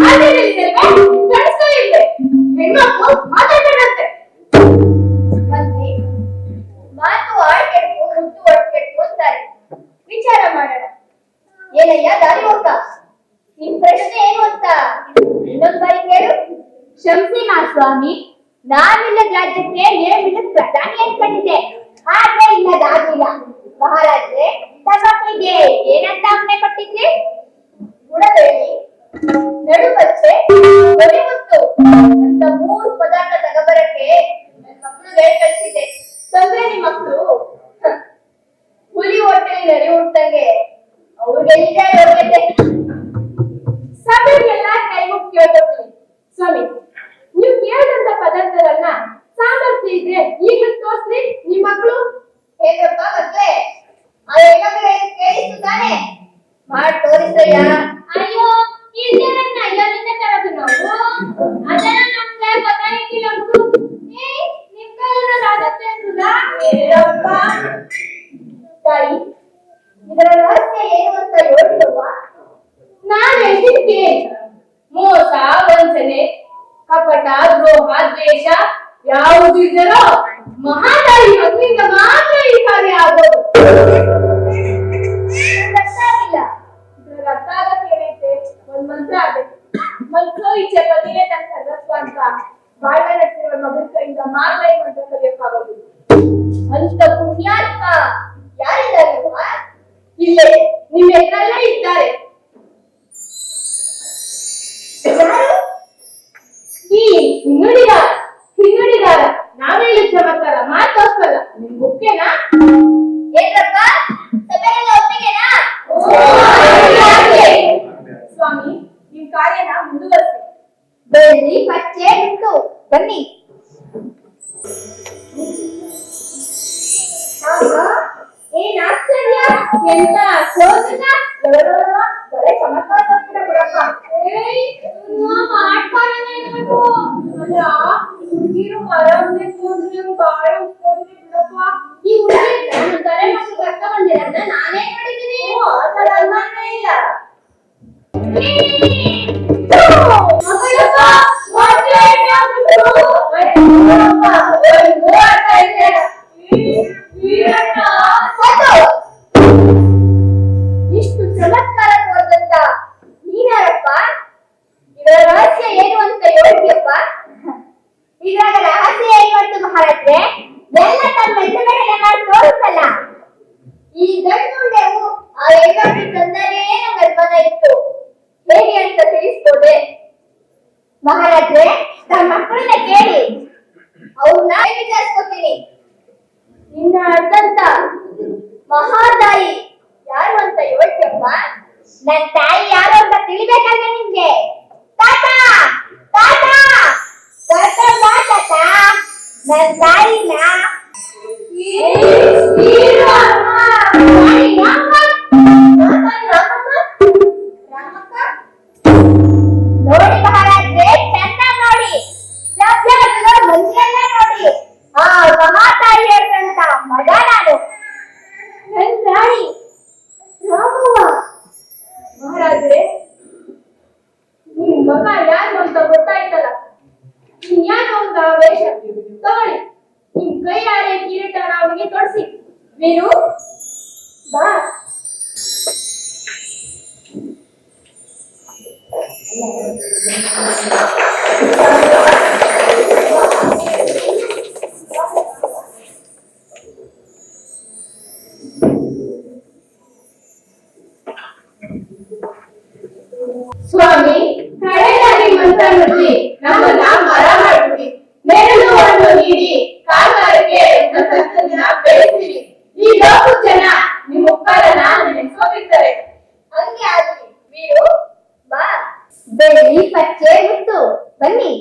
ಆದೇನೆ ಇಲ್ವೇ? ಕಳಿಸ್ತಾ ಇಲ್ವೇ? ಹೆಣ್ಮಕ್ಳು ಮಾತಾಡ್ಬೇಡಂತೆ. ಮಂತ್ರಿ, ಮಾತು ಆಡ್ಕೆಟ್ಟು ಮುತ್ತು ಒಡ್ಕೆಟ್ಟು ಅಂತಾರೆ. ವಿಚಾರ ಮಾಡೋಣ. ಏನಯ್ಯ ದಾರಿ ಹೋಗ್ತ? ನಿನ್ ಪ್ರಶ್ನೆ ಏನು ಅಂತ ಇನ್ನೊಂದ್ ಬಾರಿ ಕೇಳು. ಕ್ಷಮಿಸಿ ಮಹಾಸ್ವಾಮಿ, ನಾವಿಲ್ಲದ ರಾಜ್ಯಕ್ಕೆ ನೇಮಿಲ್ಲದ ಪ್ರಧಾನಿ ಅನ್ಕೊಂಡಿದ್ದೆ, ಆದ್ರೆ ಇಲ್ಲದಾಗಿಲ್ಲ. ಮಹಾರಾಜ್ರೆ, ತಮ್ಮಪ್ಪನಿಗೆ ಏನಂತ ಆಜ್ಞೆ ಕೊಟ್ಟಿದ್ರಿ? ಗುಡಬೇಡಿ, ನಡುಬಚ್ಚೆ, ಮುತ್ತು ಅಂತ 3 ಪದಾರ್ಥ ತಗೋಬರಕ್ಕೆ ನನ್ನ ಮಕ್ಕಳು ಕಳಿಸಿದ್ದೆ. ತಂದ್ರೆ ನಿಮ್ ಮಕ್ಕಳು ಹುಲಿ ಹೊಟ್ಟೆಲಿ ನರಿ ಹುಟ್ಟಂಗೆ ಅವ್ರಿಗೆಲ್ಲ ಯೋಗ್ಯತೆ. ಸಭೆಗೆಲ್ಲ ಕೈ ಮುಗಿ ಕೇಳ್ಕೊತೀನಿ. ಸ್ವಾಮಿ, ನೀವು ಕೇಳಿದಂತ ಪದಾರ್ಥಗಳನ್ನ ಸಾಮರ್ಥ್ಯ ಇದ್ರೆ ಈಗ ತೋರಿಸ್ರಿ. ನಿಮ್ ಮಕ್ಕಳು ಹೇಗಪ್ಪ ಮಕ್ಳೇ? ಆ ಹೆಣ್ಮಕ್ಳು ಕೇಳಿಸ್ತು ತಾನೆ? ಮಾಡಿ ತೋರಿಸ್ರಯ್ಯ. ಅಯ್ಯೋ, ಇಲ್ಲೇನನ್ನ ಅಯ್ಯೋದಿಂದ ತರೋದು ನಾವು? ಅದನ್ನ ನಮ್ಗೆ ಗೊತ್ತಾಗಿಲ್ಲ. ನಿಮ್ ಕೈಯಲ್ಲಿ ಆಗತ್ತೆ ಅಂದ್ರಲ್ಲ ಏನಪ್ಪ? ತಾಯಿ, ಇದರ ರಹಸ್ಯ ಏನು ಅಂತ ಹೇಳಿಲ್ವಾ? ಕಪಟ ದ್ರೋಹ ದ್ವೇಷ ಯಾವುದು ಇದರೋ ಮಹಾತಾಯಿ ಮಗನಿಂದ ಮಾತ್ರ ಈ ಕಾರ್ಯ ಆಗೋದು. ಗೊತ್ತಾಗಿಲ್ಲ. ಇದ್ರಾಗ ಅರ್ಥ ಆಗಕ್ಕೆ ಏನೈತೆ? ಒಂದ್ ಮಂತ್ರ ಆಗ್ಬೇಕು. ಮಂತ್ರ ಇಚ್ಛೆ ಪತಿನೇ ತನ್ನ ಸರ್ವಸ್ವ ಅಂತ ಬಾಳ್ವೆ ನಡೆಸಿರುವ ಮಗನ ಕೈಯಿಂದ ಮಾತ್ರ ಈ ಮಂತ್ರ ಕಲಿಯಕ್ಕಾಗೋದು. ಅಂತ ಪುಣ್ಯಾತ್ಮ ಯಾರಿದ್ದಾರೆ ಅಮ್ಮ? ಇಲ್ಲೇ ನಿಮ್ಮ ಎದುರಲ್ಲೇ ಇದ್ದಾರೆ. ಯಾರು? ಈ ಹಿನ್ನುಡಿಗಾರ ನಾವೇ ಇಲ್ಲಿ ಚಮತ್ಕಾರ ಮಾತೋಸ್ಕಲ್ಲ ನಿಮ್ಗೆ ಒಪ್ಗೆನಾ? ಏನ್ರಪ್ಪ ಸಭೆಯೆಲ್ಲ ಒಪ್ಪಿಗೆನಾ? ಸ್ವಾಮಿ ನಿಮ್ ಕಾರ್ಯನ ಮುಂದುವರಿಸಿ. ಬೆಳ್ಳಿ ಪಚ್ಚೆ ಬಿಟ್ಟು ಬನ್ನಿ. ಆಹಾ, ಏನ್ ಆಶ್ಚರ್ಯ! ಎಂತ ಶೋಧನ! ಬರೇ ಚಮತ್ಕಾರ ತೋರ್ಸ್ತೀರ ಬಿಡಪ್ಪ. ಏಯ್, ಇವ್ನು ಮಾಡ್ತಾರನೇ ಇರ್ಬೇಕು. ಅಲ್ಲ, ಹುಡುಗಿರು ಮರ ಬೇಕು ಅಂದ್ರೆ ಇವ್ನು ಬಾಳ ಉತ್ಕೋದ್ರಿ ಬಿಡಪ್ಪ. ಈ ಹುಡುಗಿ ನಾನು ಕರೆ ಮಾಡಿ ಕರ್ಕ ಬಂದಿರೋದ್ನ ನಾನೇ ನೋಡಿದ್ದೀನಿ. ಆ ಥರ ಅನುಮಾನನೇ ಇಲ್ಲ. ಮಗಳಪ್ಪ, ಮೊದ್ಲೇ ಏನಾಗ್ಬಿಟ್ರು? ನೋಡಪ್ಪ, ಒಂದು ಅರ್ಥ ಇದೆ. ವೀರಣ್ಣ ಸತ್ತು. ಇಷ್ಟು ಚಮತ್ಕಾರ ತೋರ್ದಂತ ನೀನಾರಪ್ಪ? ಇದರ ರಹಸ್ಯ ಏನು ಅಂತ ಹೇಳ್ತೀಯಪ್ಪ? ಇದ್ರಾಗ ರಹಸ್ಯ ಏನು ಅಂತ ಮಹಾರಾಜ್ರೆ ಎಲ್ಲ ತನ್ನ ಮೆಲ್ಲುಗಡೆ ಮಾಡಿ ತೋರಿಸಲ್ಲ. ಈ ಗಂಡುಂಡೆವು ಆ ಹೆಣ್ಣೊಬ್ಬರು ತಂದನೇ ನಮ್ಗೆ ಅನುಮಾನ ಇತ್ತು. ಹೇಗೆ ಅಂತ ತಿಳಿಸ್ಬೋದೆ ಮಹಾರಾಜ್ರೆ? ತಮ್ಮ ಮಕ್ಕಳನ್ನ ಕೇಳಿ ಅವ್ರನ್ನ ವಿಚಾರಿಸ್ಕೊತೀನಿ. ನಿನ್ನ ಅರ್ಧಂತ ಮಹಾತಾಯಿ ಯಾರು ಅಂತ ಹೇಳ್ತೀಯಪ್ಪ? ನನ್ ತಾಯಿ ಯಾರು ಅಂತ ತಿಳಿಬೇಕಲ್ವೇ ನಿಮ್ಗೆ? ತಾತ ತಾತ ತಾತ ಬಾ ತಾತ, ನನ್ ತಾಯಿನ ನೋಡಿ ಮಹಾರಾಜ್ರೆ, ಚಂದ ನೋಡಿ, ಮಂದಿಯೆಲ್ಲ ನೋಡಿ. ಆ ಮಹಾತಾಯಿ ಹೇಳ್ತಂತ ಮಗ ನಾನು, ನನ್ ರಾಣಿ ರಾಮವ್ವ. ಮಹಾರಾಜ್ರೆ, ನಿಮ್ ಮಗ ಯಾರು ಅಂತ ಗೊತ್ತಾಯ್ತಲ್ಲ. ಇನ್ಯಾನೋ ಒಂದು ವೇಷ ತಗೊಳ್ಳಿ. ನಿಮ್ ಕೈಯಾರೆ ಕಿರೀಟನ ಅವನಿಗೆ ತೊಡಿಸಿ. ವೀರು ಬಾ. ಸ್ವಾಮಿ, ಕಡೆಯಾಗಿ ಮಂತ್ರ ನುಡಿ ನಮ್ಮನ್ನ ಮರ ಮಾಡಿಬಿಡಿ. ನೆರಳುವನ್ನು ನೀಡಿ ಕಾಲ್ಗಾರಕ್ಕೆ ಬೆಳೆಸಿರಿ. ಈ ಲೋಕ ಜನ ನಿಮ್ಮ ಉಪಕಾರನ ನೆನೆಸ್ಕೊಂಡಿರ್ತಾರೆ. ಹಂಗೆ ಆಗಲಿ ವೀರು, ಬಾ. ಬೆಳ್ಳಿ ಪಚ್ಚೆ ಬಿಟ್ಟು ಬನ್ನಿ.